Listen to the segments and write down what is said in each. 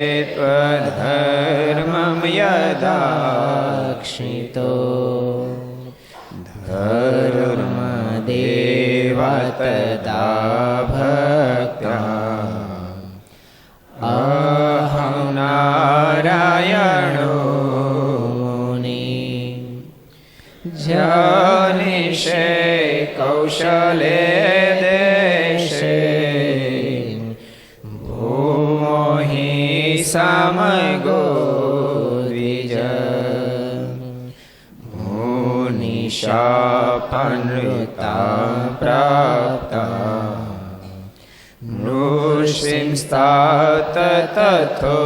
त्वधर्मं यदाक्षितो धर्मदेव तदा भक्त्या अहं नारायणो मुनि जनिषे कौशले देशे समगो द्विज मुनिशापनृता प्राप्ता नृसिंस्तात तथोधवम्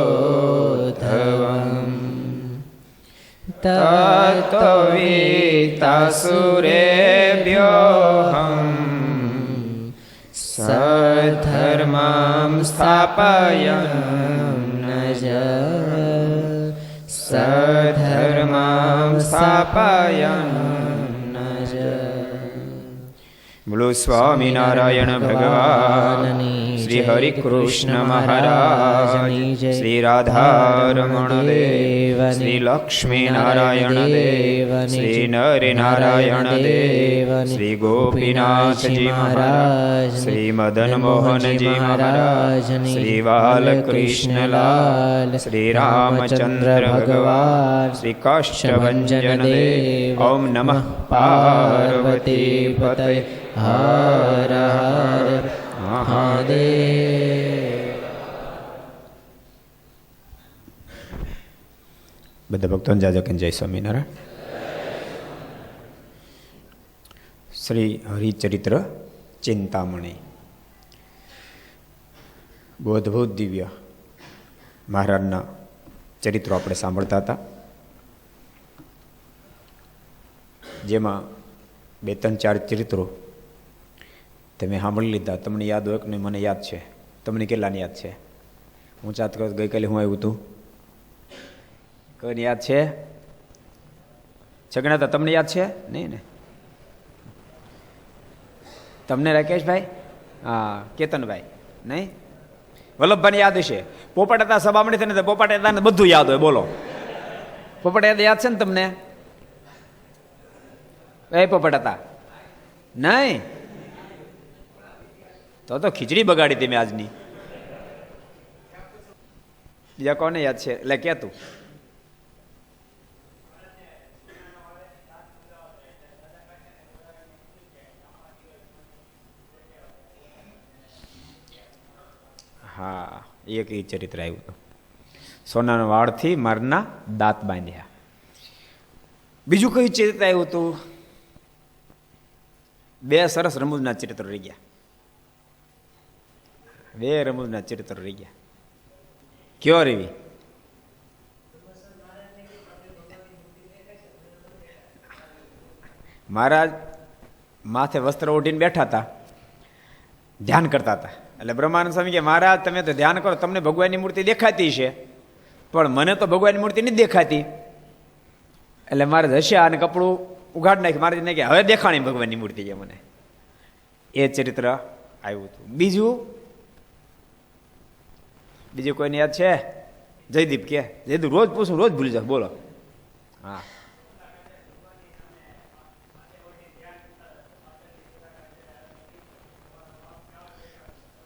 तत्त्ववित्तासुरेभ्योऽहम् सधर्मं स्थापयन् सधर्मं स्थापयन् बोलो स्वामीनारायण भगवान श्री हरि कृष्ण महाराज श्री राधारमण देव श्री लक्ष्मी नारायण देव श्री नर नारायण देव श्री गोपीनाथ जी महाराज श्री मदन मोहन जी महाराज श्री बालकृष्ण लाल श्री रामचंद्र भगवान श्री काष्ठभंजन देव ओम नमः पार्वती पतये हर हर महादेव। બધા ભક્તોને જાજો કે જય સ્વામિનારાયણ. શ્રી હરિચરિત્ર ચિંતામણી બહુ અદ્ભુત દિવ્ય મહારાજના ચરિત્રો આપણે સાંભળતા હતા, જેમાં 2-3-4 ચરિત્રો તમે સાંભળી લીધા. તમને યાદ હોય કે નહીં? મને યાદ છે. તમને કેટલાને યાદ છે? હું ચાત કરું ગઈકાલે હું આવ્યું હતું, કોઈને યાદ છે? છગણા હતા, તમને યાદ છે નહીં ને? તમને રાકેશભાઈ, હા કેતનભાઈ નહીં, વલ્લભભાઈને યાદ હશે. પોપટ હતા સભામણી થઈને, પોપટ હતા ને બધું યાદ હોય. બોલો પોપટ યાદ છે ને તમને? એ પોપટ હતા નહીં તો ખીચડી બગાડી તમે આજની. બીજા કોને યાદ છે? એટલે કે તું હા એક એ ચરિત્ર આવ્યું હતું. સોનાના વાળથી મારના દાંત બાંધ્યા. બીજું કયું ચરિત્ર આવ્યું હતું? 2 સરસ રમૂજના ચરિત્રો રહી ગયા. 2 રમૂજના ચરિત્રો રહી ગયા. કયો રેવી? મહારાજ માથે વસ્ત્ર ઓઢીને બેઠા હતા, ધ્યાન કરતા હતા. એટલે બ્રહ્માનંદ સ્વામી કે મહારાજ તમે તો ધ્યાન કરો, તમને ભગવાનની મૂર્તિ દેખાતી છે, પણ મને તો ભગવાનની મૂર્તિ નથી દેખાતી. એટલે મારે હસ્યા અને કપડું ઉઘાડ નાખી. મારે ને કે હવે દેખાણી ભગવાનની મૂર્તિ છે મને. એ ચરિત્ર આવ્યું હતું. બીજું કોઈને યાદ છે? જયદીપ કે જયદીપ રોજ પૂછું, રોજ ભૂલી જાવ. બોલો. હા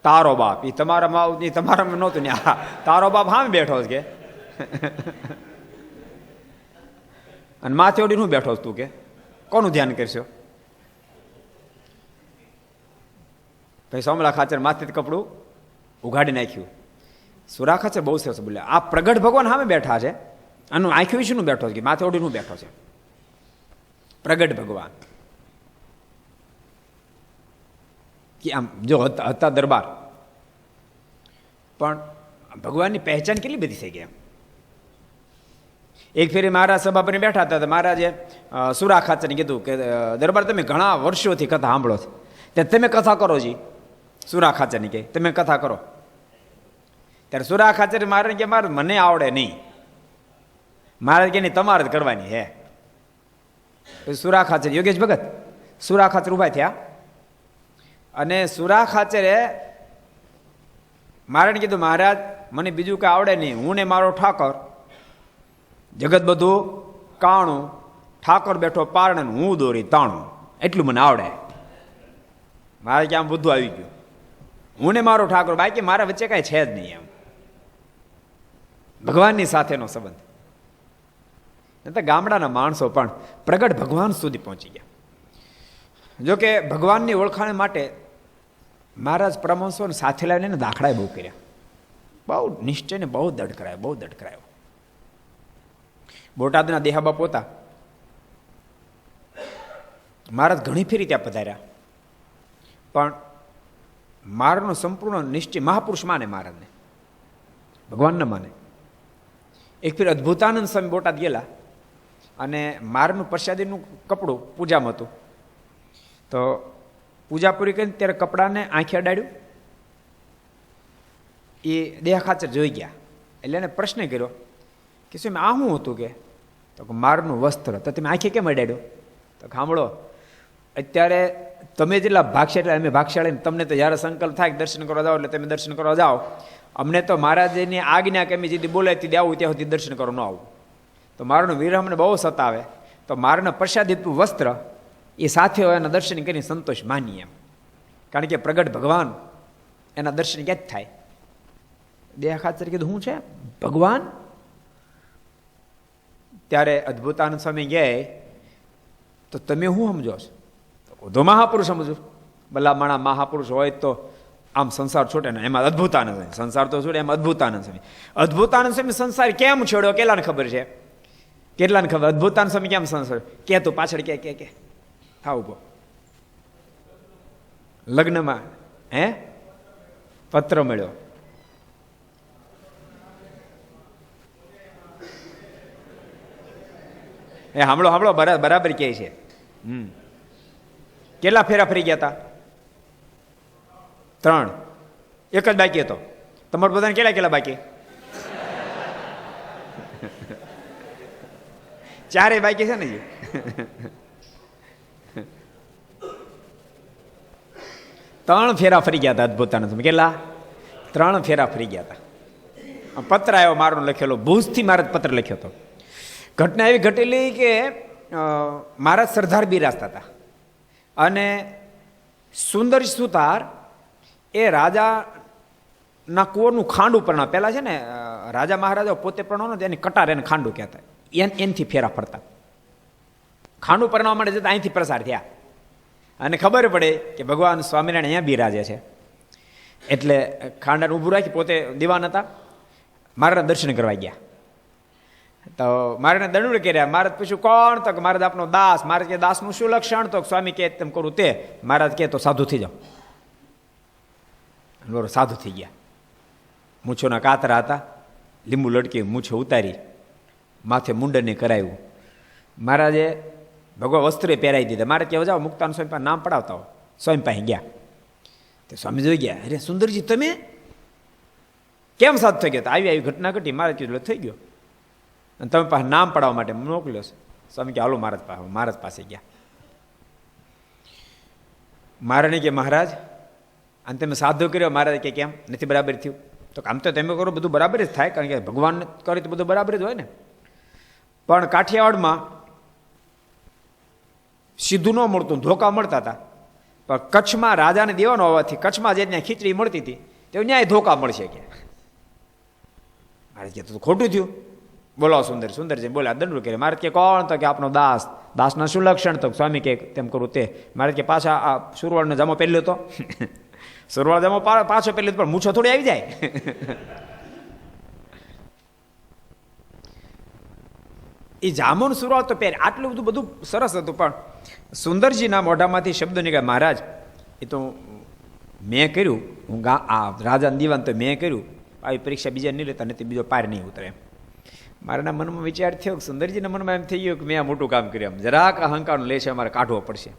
તારો બાપ, એ તમારામાં નહોતું ને? હા તારો બાપ હા બેઠો છે કે અને માથે ઓડી હું બેઠો તું કે કોનું ધ્યાન કરશો? ભાઈ સોમલા ખાચર માથે કપડું ઉઘાડી નાખ્યું. સુરા ખાચર બહુ સરસ બોલ્યા, આ પ્રગટ ભગવાન સામે બેઠા છે, આનું આંખ્યું વિશેનું બેઠો છે કે માથે ઓડીનું બેઠો છે? પ્રગટ ભગવાન કે આમ જો હતા દરબાર, પણ ભગવાનની પહેચાન કેટલી બધી થઈ ગઈ. એક ફેરી મહારાજ સભા પર બેઠા હતા, મહારાજે સુરા ખાચરને કીધું કે દરબાર તમે ઘણા વર્ષોથી કથા સાંભળો છો, તે તમે કથા કરો જી. સુરા ખાચરની કે તમે કથા કરો. ત્યારે સુરા ખાચર મહારાજ કે મારે મને આવડે નહીં. મહારાજ કે નહીં તમારે જ કરવાની હે. સુરા ખાચર યોગેશ ભગત સુરા ખાચર ઉભા થયા અને સુરા ખાચરે મહારાજને કીધું, મહારાજ મને બીજું કાંઈ આવડે નહીં, હું ને મારો ઠાકર, જગત બધું કાણું, ઠાકર બેઠો પારણે, હું દોરી તાણું, એટલું મને આવડે. મારે ક્યાં બધું આવી ગયું, હું ને મારો ઠાકોર, બાકી મારા વચ્ચે કાંઈ છે જ નહીં. એમ ભગવાનની સાથેનો સંબંધ. તો ગામડાના માણસો પણ પ્રગટ ભગવાન સુધી પહોંચી ગયા. જોકે ભગવાનની ઓળખાણ માટે મહારાજ પરમહંસોને સાથે લાવીને દાખલાએ બહુ કર્યા, બહુ નિશ્ચયને બહુ દઢ કરાયો, બહુ દઢ કરાયો. બોટાદના દેહાબા પોતા મહારાજ ઘણી ફેરી ત્યાં પધાર્યા, પણ મારનો સંપૂર્ણ નિશ્ચય મહાપુરુષ માને, મહારાજને ભગવાન ન માને. એક ફેર અદ્ભુતાનંદ સ્વામી બોટાદ ગયેલા અને મારનું પ્રસાદીનું કપડું પૂજામાં હતું, તો પૂજા પૂરી કરીને ત્યારે કપડાને આંખે અડાડ્યું. એ દેહ ખાચર જોઈ ગયા એટલે એને પ્રશ્ન કર્યો કે શું આ શું હતું, કે તો મારનું વસ્ત્ર. તો તમે આંખે કેમ અડાડ્યો? તો સાંભળો, અત્યારે તમે જેટલા ભાગશાળી અમે ભાગશાળી, તમને તો જ્યારે સંકલ્પ થાય દર્શન કરવા જાઓ એટલે તમે દર્શન કરવા જાઓ. અમને તો મહારાજની આજ્ઞા કે અમે જેથી બોલાય તેથી આવું ત્યાં સુધી દર્શન કરવા ન આવું. તો મારનો વિરહ અમને બહુ સતાવે, તો મારના પ્રસાદિતનું વસ્ત્ર એ સાથે હોય એના દર્શન કરીને સંતોષ માનીએ એમ. કારણ કે પ્રગટ ભગવાન એના દર્શન ક્યાં જ થાય. દેહ ખાતર કીધું શું છે ભગવાન? ત્યારે અદ્ભુતાનંદ સ્વામી ગયા, તો તમે શું સમજો છો? તો મહાપુરુષ સમજો. ભલા માણા મહાપુરુષ હોય તો આમ સંસાર છોડે ને, એમાં અદ્ભુતાનંદ સંસાર તો છોડે, એમાં અદ્ભુતાનંદ સ્વામી. અદ્ભુતાનંદ સ્વામી સંસાર કેમ છોડ્યો કેટલાને ખબર છે? કેટલાને ખબર અદ્ભુતાનંદ સ્વામી કેમ સંસાર કે? તું પાછળ કે થાવ ઉભો. લગ્નમાં પત્ર મળ્યો, એ સાંભળો સાંભળો, બરાબર કહે છે. કેટલા ફેરા ફરી ગયા હતા? 3. એક જ બાકી હતો. તમારું બધાને કેટલા બાકી? 4 બાકી છે ને. 3 ફેરા ફરી ગયા હતા અદ્ભુતાનંદ. કેટલા? 3 ફેરા ફરી ગયા હતા. પત્ર આવ્યો મારનો લખેલો, ભુજથી મહારાજ પત્ર લખ્યો હતો. ઘટના એવી ઘટેલી કે મહારાજ સરદાર બિરાજતા હતા અને સુંદર સુતાર એ રાજાના કુંવરનું ખાંડું પરણા. પહેલા છે ને રાજા મહારાજા પોતે પરણો એની કટાર એને ખાંડું કહેતા, એનથી ફેરા ફરતા. ખાંડું પરણવા માટે જતા અહીંથી પ્રસાર થયા અને ખબર પડે કે ભગવાન સ્વામિનારાયણ અહીંયા બિરાજે છે. એટલે ખાંડાને ઊભું રાખી, પોતે દિવાન હતા, મારાના દર્શન કરવા ગયા. તો મારાને દંડ કર્યા. મહારાજ પૂછ્યું કોણ? તો મહારાજ આપનો દાસ. મહારાજ કે દાસનું શું લક્ષણ? તો સ્વામી કે તેમ કરું તે. મહારાજ કે તો સાધુ થઈ જાઓ. બરોબર, સાધુ થઈ ગયા. મૂછોના કાતરા હતા, લીંબુ લડકી મૂછો ઉતારી, માથે મુંડને કરાવ્યું. મહારાજે ભગવા વસ્ત્રે પહેરાવી દીધા. મહારાજ કહેવા જાઓ મુક્તાન સ્વામી પાસે નામ પડાવતા હો. સ્વામી પાસે ગયા. તે સ્વામી જોઈ ગયા, અરે સુંદરજી તમે કેમ સાધુ થઈ ગયા? આવી ઘટના ઘટી. મહારાજ કીધું થઈ ગયો અને તમે પાસે નામ પડાવવા માટે મોકલ્યો છે. સ્વામી કે હાલો મહારાજ પાસે. મહારાજ પાસે ગયા. મહારાજને કે મહારાજ અને તમે સાધુ કર્યો? મહારાજ કે કેમ નથી બરાબર થયું? તો આમ તો તમે કરો બધું બરાબર જ થાય, કારણ કે ભગવાન કરે તો બધું બરાબર જ હોય ને. પણ કાઠિયાવાડમાં સીધું ન મળતું, ધોકા મળતા હતા. પણ કચ્છમાં રાજાને દેવાનો હોવાથી કચ્છમાં જે ત્યાં ખીચડી મળતી હતી તે ન્યાય ધોકા મળશે કે. મહારાજ કે તો ખોટું થયું. બોલાવો સુંદર. સુંદરજી બોલ્યા, દંડ કરે. મહારાજ કે કોણ? તો કે આપનો દાસ. દાસના શું લક્ષણ? તો સ્વામી કે તેમ કરું તે. મહારાજ કે પાછા આ સુરવાળનો જામો પહેર્યો હતો. સુરવાળ જામો પાછો પહેર્યો પણ મૂછો થોડી આવી જાય. એ જામોન સુરવાળ તો પહેરે. આટલું બધું સરસ હતું, પણ સુંદરજીના મોઢામાંથી શબ્દો નીકળ્યા, મહારાજ એ તો મેં કર્યું, હું આ રાજાને દીવાન તો મેં કર્યું, આવી પરીક્ષા બીજા નહીં લેતા, નથી બીજો પાર નહીં ઉતરે. મારાના મનમાં વિચાર થયો, સુંદરજીના મનમાં એમ થઈ ગયું કે મેં આ મોટું કામ કર્યું, જરાક અહંકારનું લે છે અમારે કાઢવો પડશે.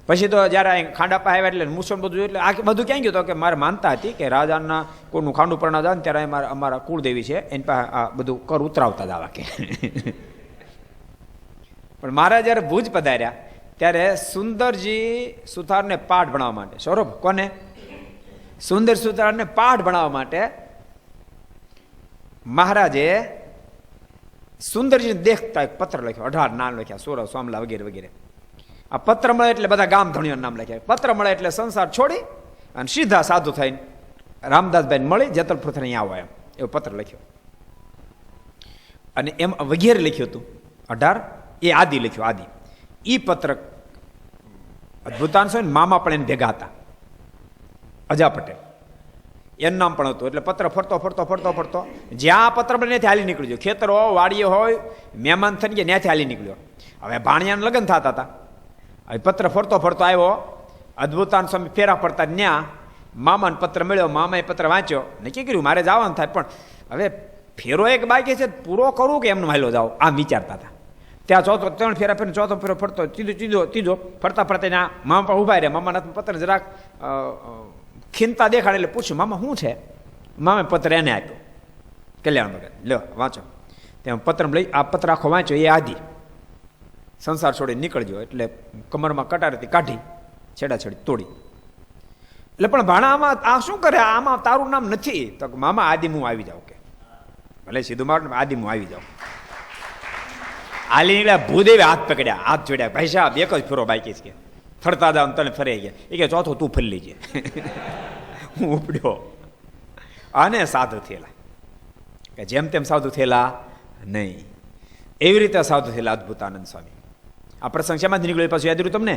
પછી તો જ્યારે ખાંડા પાસે આવ્યા એટલે મૂછો બધું, એટલે આ બધું ક્યાં ગયું? તો કે મારે માનતા હતી કે રાજાના કોઈનું ખાંડું પરણા જાય ને ત્યારે અમારા કુળદેવી છે એની પાસે આ બધું કર ઉતરાવતા જ આવા કે. પણ મારા જ્યારે ભુજ પધાર્યા ત્યારે સુંદરજી સુથારને પાઠ ભણાવવા માટે. સૌરભ કોને? સુંદર સૂત્રાને પાઠ ભણાવવા માટે મહારાજે સુંદરજીને દેખતા એક પત્ર લખ્યો, 18 નામ લખ્યા, સોરવ, સોમલા વગેરે વગેરે. આ પત્ર મળે એટલે બધા ગામ ધણીઓના નામ લખ્યા. પત્ર મળે એટલે સંસાર છોડી અને સીધા સાધુ થઈને રામદાસભાઈ મળી જેતલપુરથી અહીંયા આવો, એમ એવો પત્ર લખ્યો. અને એમ વગેરે લખ્યું હતું 18, એ આદિ લખ્યો, આદિ. એ પત્ર અદભુતાન સ્વામી મામા પણ એને ભેગા હતા, અજા પટેલ એનું નામ પણ હતું. એટલે પત્ર ફરતો ફરતો ફરતો ફરતો જ્યાં પત્ર બને ત્યાંથી હાલી નીકળ્યો. ખેતર હોય, વાડીએ હોય, મહેમાન થઈને ગયા ત્યાંથી હાલી નીકળ્યો. હવે ભાણિયાને લગ્ન થતા હતા. હવે પત્ર ફરતો ફરતો આવ્યો, અદભુતાન સ્વામી ફેરા પડતા ન્યા મામાને પત્ર મળ્યો. મામાએ પત્ર વાંચ્યો, નક્કી કર્યું મારે જવાનું થાય, પણ હવે ફેરો એક બાકી છે, પૂરો કરું કે એમને હાલો જાઓ, આમ વિચારતા હતા. ત્યાં ચોથો 3 ફેરા ફેર, ચોથો ફેરો ફરતો, ત્રીજો ફરતા ફરતા ત્યાં મામા પણ ઉભા રહ્યા. મામાના પત્ર જરાક ખીનતા દેખાડે એટલે પૂછ્યું, મામા શું છે? મામાએ પત્ર એને આપ્યો, કલ્યાણ ભગત, લ્યો વાંચો. ત્યાં પત્ર લઈ આ પત્ર આખો વાંચ્યો. એ આદિ સંસાર છોડી નીકળજો એટલે કમરમાં કટારથી કાઢી છેડાછેડી તોડી. એટલે પણ ભાણા આમાં આ શું કરે, આમાં તારું નામ નથી. તો મામા આદિ હું આવી જાઉં, કે ભલે સીધું મારું આદિ હું આવી જાઉં. આલી નીકળ્યા. ભૂદેવે હાથ પકડ્યા, હાથ જોડ્યા. ભાઈ સાહેબ એક જ ફેરો બાકી છે, કે ફરતા જાવ તને ફરી ગયા. એ કે ચોથો તું ફરી લેજે. હું ઉપડ્યો અને સાધુ થયેલા, કે જેમ તેમ સાધુ થયેલા નહીં, એવી રીતે સાધુ થયેલા અદભુતાનંદ સ્વામી. આ પ્રસંગ શેમાં નીકળ્યો પાછું યાદ રહ્યું તમને?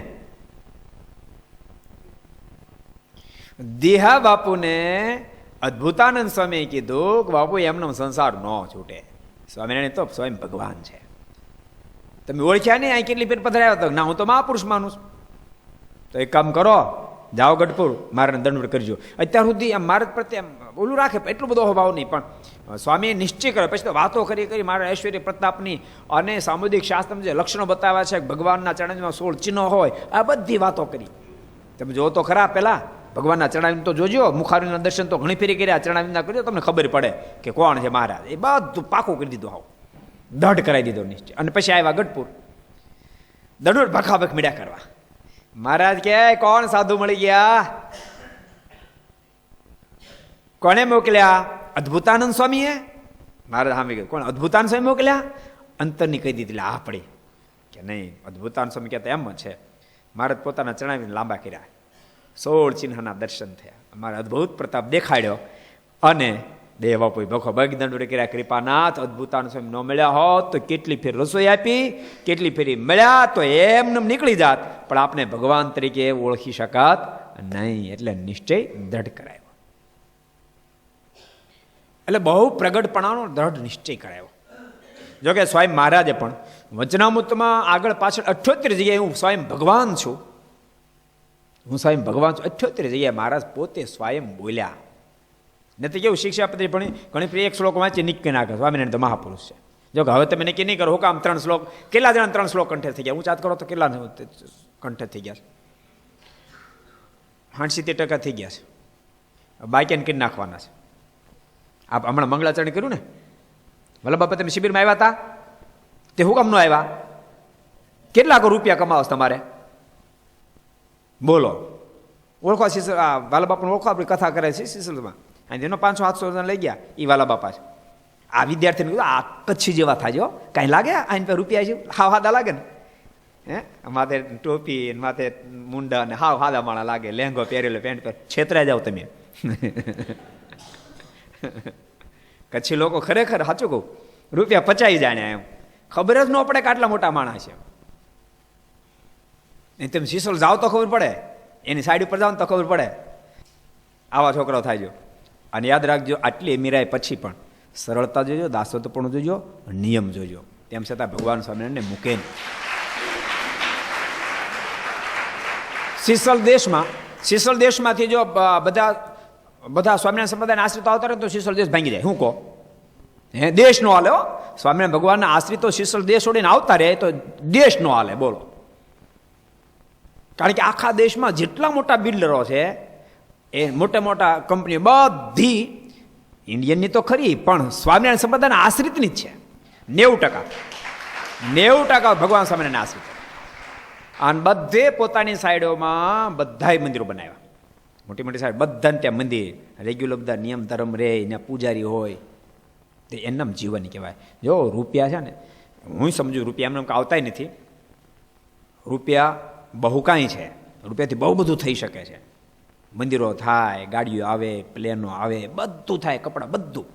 દેહા બાપુને અદભુતાનંદ સ્વામી કીધું કે બાપુ એમનો સંસાર ન છૂટે. સ્વામિનારાયણ તો સ્વયં ભગવાન છે, તમે ઓળખ્યા નહીં? અહીં કેટલી ફેર પધરાયા હતા? ના, હું તો મહાપુરુષ માનું છું. તો એક કામ કરો, જાઓ ગઢપુર, મારે દંડ કરજો. અત્યાર સુધી આમ મારે પ્રત્યે આમ ઓલું રાખે, એટલું બધો અભાવ નહીં, પણ સ્વામીએ નિશ્ચય કર્યો. પછી તો વાતો કરી મારા ઐશ્વર્ય પ્રતાપની અને સામુદિક શાસ્ત્રમાં જે લક્ષણો બતાવ્યા છે, ભગવાનના ચરણમાં 16 ચિહ્નો હોય, આ બધી વાતો કરી. તમે જો તો ખરા, પેલા ભગવાનના ચરણાવીને તો જોજો, મુખારીના દર્શન તો ઘણી ફેરી કર્યા, ચરણાવીના કરજો, તમને ખબર પડે કે કોણ છે મહારાજ. એ બધું પાકું કરી દીધું, હાવ દઢ કરાવી દીધો નિશ્ચય. અને પછી આવ્યા ગઢપુર, દડોડ ભખાભખ મીડ્યા કરવા. મહારાજ કે કોણ સાધુ મળી ગયા? કોને મોકલ્યા? અદભુતાનંદ સ્વામીએ. મહારાજ સામે કહ્યું, કોણ? અદભુતાનંદ સ્વામી મોકલ્યા? અંતરની કહી દીધી, આ પડી કે નહીં. અદભુતાનંદ સ્વામી કહેતા એમ છે. મહારાજ પોતાના ચણાવીને લાંબા કર્યા, 16 ચિહ્નના દર્શન થયા, અમારા અદભુત પ્રતાપ દેખાડ્યો. અને દેવ બાપુ ભખો બગદંડ કર્યા. કૃપાનાથ અદભુતાનંદ સ્વામી ન મળ્યા હોત તો કેટલી ફેર રસોઈ આપી, કેટલી ફેરી મળ્યા તો એમને નીકળી જાત, પણ આપણે ભગવાન તરીકે ઓળખી શકાત નહીં. એટલે નિશ્ચય દ્રઢ કરાયો. એટલે બહુ પ્રગટપણાનો દ્રઢ નિશ્ચય કરાયો. જોકે સ્વયં મહારાજે પણ વચનામૃતમાં આગળ પાછળ 78 જગ્યાએ હું સ્વયં ભગવાન છું, હું સ્વયં ભગવાન છું, 78 જગ્યાએ મહારાજ પોતે સ્વયં બોલ્યા. નથી કેવું શિક્ષાપત્રી ભણી ઘણી ફરી એક શ્લોક વાંચી નિક્કી નાખે, સ્વામિનારાયણ તો મહાપુરુષ છે. જો કે હવે તમે નક્કી નહીં કરો, હું કામ 3 શ્લોક, કેટલા જણા 3 શ્લોક કંઠે થઈ ગયા? હું ચાત કરો તો કેટલા કંઠે થઈ ગયા છે? 70% થઈ ગયા છે. બાકીને કરી નાખવાના છે. આપ હમણાં મંગળાચરણ કર્યું ને, વલ્લભ તમે શિબિરમાં આવ્યા હતા, તે હું કામ ન આવ્યા? કેટલા રૂપિયા કમાવો તમારે? બોલો. ઓળખો શીશલ, વાલા બાપાને ઓળખો, આપણી કથા કરે છે શીશલમાં. અને એનો 500-700 લઈ ગયા, એ વાલા બાપા છે. આ વિદ્યાર્થીને કીધું આ કચ્છી જેવા થાય, કાંઈ લાગે આઈને પર રૂપિયા છે? હાવ હાદા લાગે ને? હે, માથે ટોપી, માથે મુંડા ને હાવ હાદા માણા લાગે, લહેંગો પહેરેલો, પેન્ટ પહેરે, છેતરાઈ જાવ તમે. કચ્છી લોકો ખરેખર સાચું કહું, રૂપિયા પચાઈ જાય એમ ખબર જ ન પડે કે આટલા મોટા માણસ છે. તમે શીશલ જાઓ તો ખબર પડે, એની સાઈડ ઉપર જાઓ ને તો ખબર પડે. આવા છોકરાઓ થાય. અને યાદ રાખજો, આટલી અમીરાય પછી પણ સરળતા જોજો, દાસત્વપણું જોજો, નિયમ જોજો. તેમ છતાં ભગવાન સ્વામિનારાયણને મૂકે નહીં. શીશલ દેશમાંથી જો બધા સ્વામિનારાયણ સંપ્રદાયના આશ્રિતો આવતા રહે તો શીશલ દેશ ભાંગી જાય. શું કહો? હે, દેશ નો હાલે. સ્વામિનારાયણ ભગવાનના આશ્રિતો શીશલ દેશ છોડીને આવતા રહે તો દેશ નો હાલે. બોલો. કારણ કે આખા દેશમાં જેટલા મોટા બિલ્ડરો છે, એ મોટા મોટા કંપનીઓ બધી ઇન્ડિયનની તો ખરી, પણ સ્વામિનારાયણ સંપ્રદાયના આશ્રિતની જ છે. 90% ભગવાન સ્વામિનારાયણ આશ્રિત. અને બધે પોતાની સાઈડોમાં બધાય મંદિરો બનાવ્યા. મોટી મોટી સાહેબ બધાને ત્યાં મંદિર, રેગ્યુલર બધા નિયમ ધર્મ રહે, ત્યાં પૂજારી હોય, તે એમનામ જીવન કહેવાય. જો રૂપિયા છે ને, હું સમજુ રૂપિયા એમને આવતા નથી. રૂપિયા બહુ કાંઈ છે, રૂપિયાથી બહુ બધું થઈ શકે છે. મંદિરો થાય, ગાડીઓ આવે, પ્લેનો આવે, બધું થાય, કપડાં બધું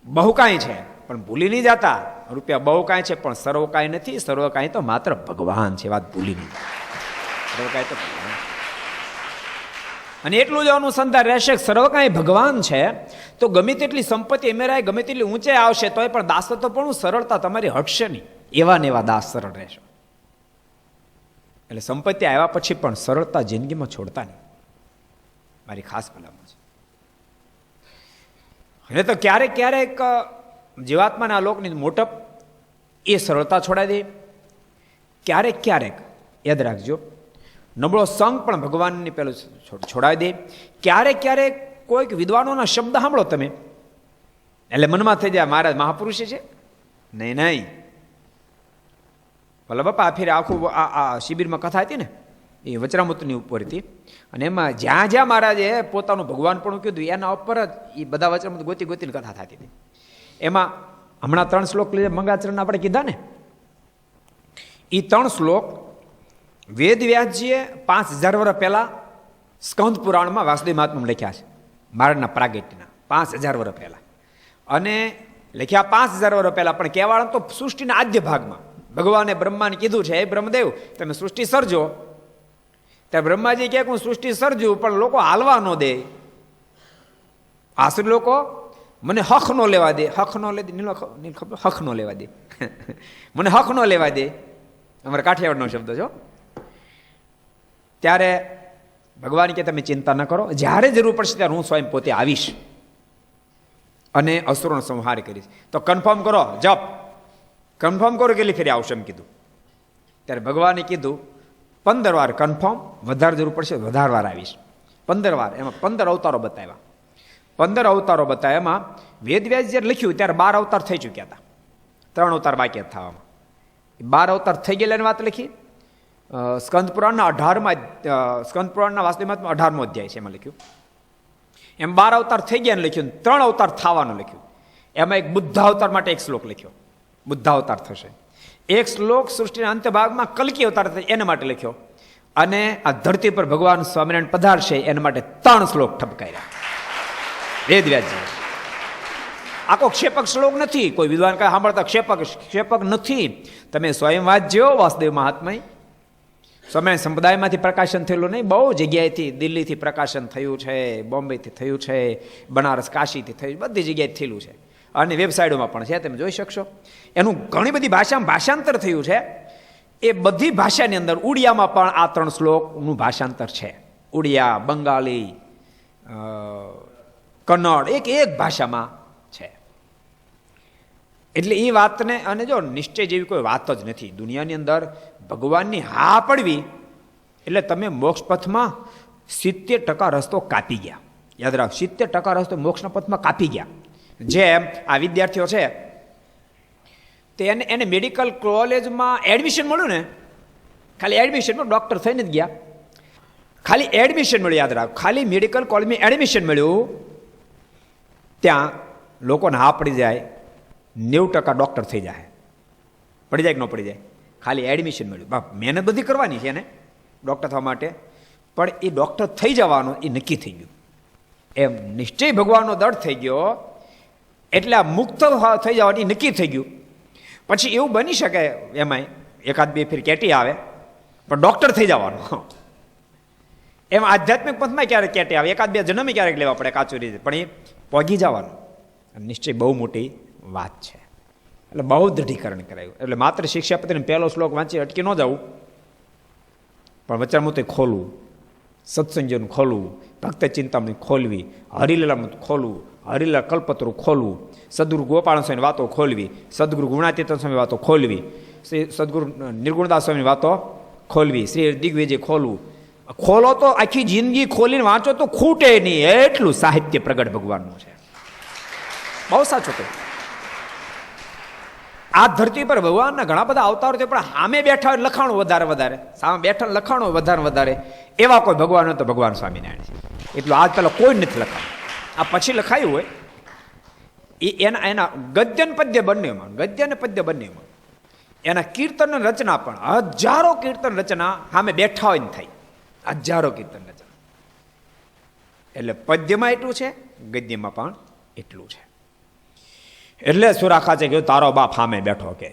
બહુ કાંઈ છે. પણ ભૂલી નહીં જતા, રૂપિયા બહુ કાંઈ છે પણ સર્વ કાંઈ નથી. સર્વ કાંઈ તો માત્ર ભગવાન છે, વાત ભૂલી નહીં. સર્વ કાંઈ તો ભગવાન. અને એટલું જ અનુસંધાન રહેશે, સર્વ કાંઈ ભગવાન છે તો ગમે તેટલી સંપત્તિ એમેરાય, ગમે તેટલી ઊંચે આવશે તોય પણ દાસત્વ પણ સરળતા તમારી હટશે નહીં. એવા ને એવા દાસ સરળ રહેશે. એટલે સંપત્તિ આવ્યા પછી પણ સરળતા જિંદગીમાં છોડતા નહીં, મારી ખાસ ભલામણ છે. એટલે તો ક્યારેક ક્યારેક જીવાત્માના લોકની મોટપ એ સરળતા છોડાવી દે. ક્યારેક ક્યારેક યાદ રાખજો, નબળો સંગ પણ ભગવાનની પેલું છોડાવી દે. ક્યારેક ક્યારેક કોઈક વિદ્વાનોના શબ્દ સાંભળો તમે, એટલે મનમાં થઈ જાય મહારાજ મહાપુરુષ છે. નહીં, ભલે બાપા ફેર આખું આ શિબિરમાં કથા હતી ને, એ વચરામૃતની ઉપર હતી. અને એમાં જ્યાં જ્યાં મહારાજે પોતાનું ભગવાન પણ કીધું એના ઉપર જ એ બધા વચરામૃત ગોતી ગોતીને કથા થતી હતી. એમાં હમણાં 3 શ્લોક મંગાચરણ આપણે કીધા ને, એ 3 શ્લોક વેદ વ્યાસજીએ 5000 વર્ષ પહેલા સ્કંદ પુરાણમાં વાસુદેવ મહાત્મામાં લખ્યા છે, મહારાજના પ્રાગટ્યના 5000 વર્ષ પહેલા. અને લખ્યા 5000 વર્ષ પહેલા, પણ કહેવાળા તો સૃષ્ટિના આદ્ય ભાગમાં ભગવાને બ્રહ્માને કીધું છે, હે બ્રહ્મદેવ તમે સૃષ્ટિ સર્જો. ત્યાં બ્રહ્માજી કહે હું સૃષ્ટિ સર્જુ, પણ લોકો હાલવા ન દે. આશ્રી લોકો મને હક નો લેવા દે, હક નો લે, હક નો લેવા દે, મને હક નો લેવા દે. અમારા કાઠિયાવાડનો શબ્દ છો. ત્યારે ભગવાન કે તમે ચિંતા ન કરો, જ્યારે જરૂર પડશે ત્યારે હું સ્વયં પોતે આવીશ અને અસુરોનો સંહાર કરીશ. તો કન્ફર્મ કરો, જપ કન્ફર્મ કરો કેટલી ફેરી આવશે એમ કીધું. ત્યારે ભગવાને કીધું 15 વાર કન્ફર્મ, વધારે જરૂર પડશે વધારે વાર આવીશ. 15 વાર, એમાં 15 અવતારો બતાવ્યા. 15 અવતારો બતાવ્યા. એમાં વેદવ્યાસ જ્યારે લખ્યું ત્યારે 12 અવતાર થઈ ચૂક્યા હતા, 3 અવતાર બાકી હતા થવામાં. 12 અવતાર થઈ ગયેલાની વાત લખી. સ્કંદ પુરાણના 18માં, સ્કંદ પુરાણના વાસુદેવ મહાત્મા 18મો અધ્યાય છે, એમાં લખ્યું. એમ 12 અવતાર થઈ ગયા લખ્યું, 3 અવતાર થવાનું લખ્યું. એમાં એક બુદ્ધ અવતાર માટે એક શ્લોક લખ્યો, બુદ્ધ અવતાર થશે. એક શ્લોક સૃષ્ટિના અંત ભાગમાં કલ્કી અવતાર થશે એના માટે લખ્યો. અને આ ધરતી પર ભગવાન સ્વામિનારાયણ પધારશે એના માટે 3 શ્લોક ઠપકાર્યા વેદવ્યાસજી. આખો ક્ષેપક શ્લોક નથી, કોઈ વિદ્વાન કાંઈ સાંભળતા ક્ષેપક નથી. તમે સ્વયં વાંચજો વાસુદેવ મહાત્મા. સ્વામિનારાયણ સંપ્રદાયમાંથી પ્રકાશન થયેલું નહીં, બહુ જગ્યાએથી, દિલ્હીથી પ્રકાશન થયું છે, બોમ્બેથી થયું છે, બનારસ કાશીથી થયું, બધી જગ્યાએ થયેલું છે. અને વેબસાઇટોમાં પણ છે, તમે જોઈ શકશો. એનું ઘણી બધી ભાષામાં ભાષાંતર થયું છે. એ બધી ભાષાની અંદર ઉડિયામાં પણ આ 3 શ્લોકનું ભાષાંતર છે. ઉડિયા, બંગાળી, કન્નડ, એક ભાષામાં છે. એટલે એ વાતને, અને જો નિશ્ચય જેવી કોઈ વાત જ નથી દુનિયાની અંદર. ભગવાનની હા પડવી એટલે તમે મોક્ષ પથમાં 70% રસ્તો કાપી ગયા. યાદ રાખો, 70% રસ્તો મોક્ષના પથમાં કાપી ગયા. જેમ આ વિદ્યાર્થીઓ છે તે એને મેડિકલ કોલેજમાં એડમિશન મળ્યું ને, ખાલી એડમિશનમાં ડૉક્ટર થઈને જ ગયા, ખાલી એડમિશન મળ્યું. યાદ રાખો, ખાલી મેડિકલ કોલેજમાં એડમિશન મળ્યું, ત્યાં લોકોને હા પડી જાય, 90% ડૉક્ટર થઈ જાય. પડી જાય કે ન પડી જાય? ખાલી એડમિશન મળ્યું. બાપ મહેનત બધી કરવાની છે એને ડૉક્ટર થવા માટે, પણ એ ડૉક્ટર થઈ જવાનું એ નક્કી થઈ ગયું. એમ નિશ્ચય ભગવાનનો દળ થઈ ગયો એટલે આ મુક્ત થઈ જવાની નક્કી થઈ ગયું. પછી એવું બની શકે એમાંય 1-2 ફેર કેટી આવે, પણ ડૉક્ટર થઈ જવાનું. એમ આધ્યાત્મિક પંથમાં ક્યારેક કેટી આવે, 1-2 જન્મ ક્યારેક લેવા પડે કાચું રીતે, પણ એ પહોંચી જવાનું. નિશ્ચય બહુ મોટી વાત છે. એટલે બહુ દૃઢીકરણ કરાયું. એટલે માત્ર શિક્ષાપત્રીનો પહેલો શ્લોક વાંચી અટકી ન જવું, પણ વચનામૃત ખોલવું, સત્સંગનું ખોલવું, ભક્ત ચિંતામણી ખોલવી, હરિલીલામૃત ખોલવું, હરિલીલા કલ્પતરું ખોલવું, સદગુરુ ગોપાલ સ્વામીની વાતો ખોલવી, સદગુરુ ગુણાતીત સ્વામી વાતો ખોલવી, શ્રી સદગુરુ નિર્ગુણદાસ સ્વામીની વાતો ખોલવી, શ્રી દિગ્વિજય ખોલવું. ખોલો તો આખી જિંદગી ખોલીને વાંચો તો ખૂટે નહીં, એટલું સાહિત્ય પ્રગટ ભગવાનનું છે. બહુ સાચું કહ્યું. આ ધરતી પર ભગવાનના ઘણા બધા અવતારો છે, પણ સામે બેઠા હોય લખાણો વધારે, સામે બેઠા લખાણો વધારે, એવા કોઈ ભગવાન હોય તો ભગવાન સ્વામિનારાયણ છે. એટલું આજ પહેલાં કોઈ નથી લખાયું. આ પછી લખાયું હોય એ એના ગદ્ય ને પદ્ય બંનેમાં, ગદ્ય ને પદ્ય બંનેમાં એના કીર્તન રચના પણ હજારો કીર્તન રચના સામે બેઠા હોય ને થાય. હજારો કીર્તન રચના. એટલે પદ્યમાં એટલું છે, ગદ્યમાં પણ એટલું છે. એટલે સુરાખાચે કહ્યું તારો બાપ સામે બેઠો કે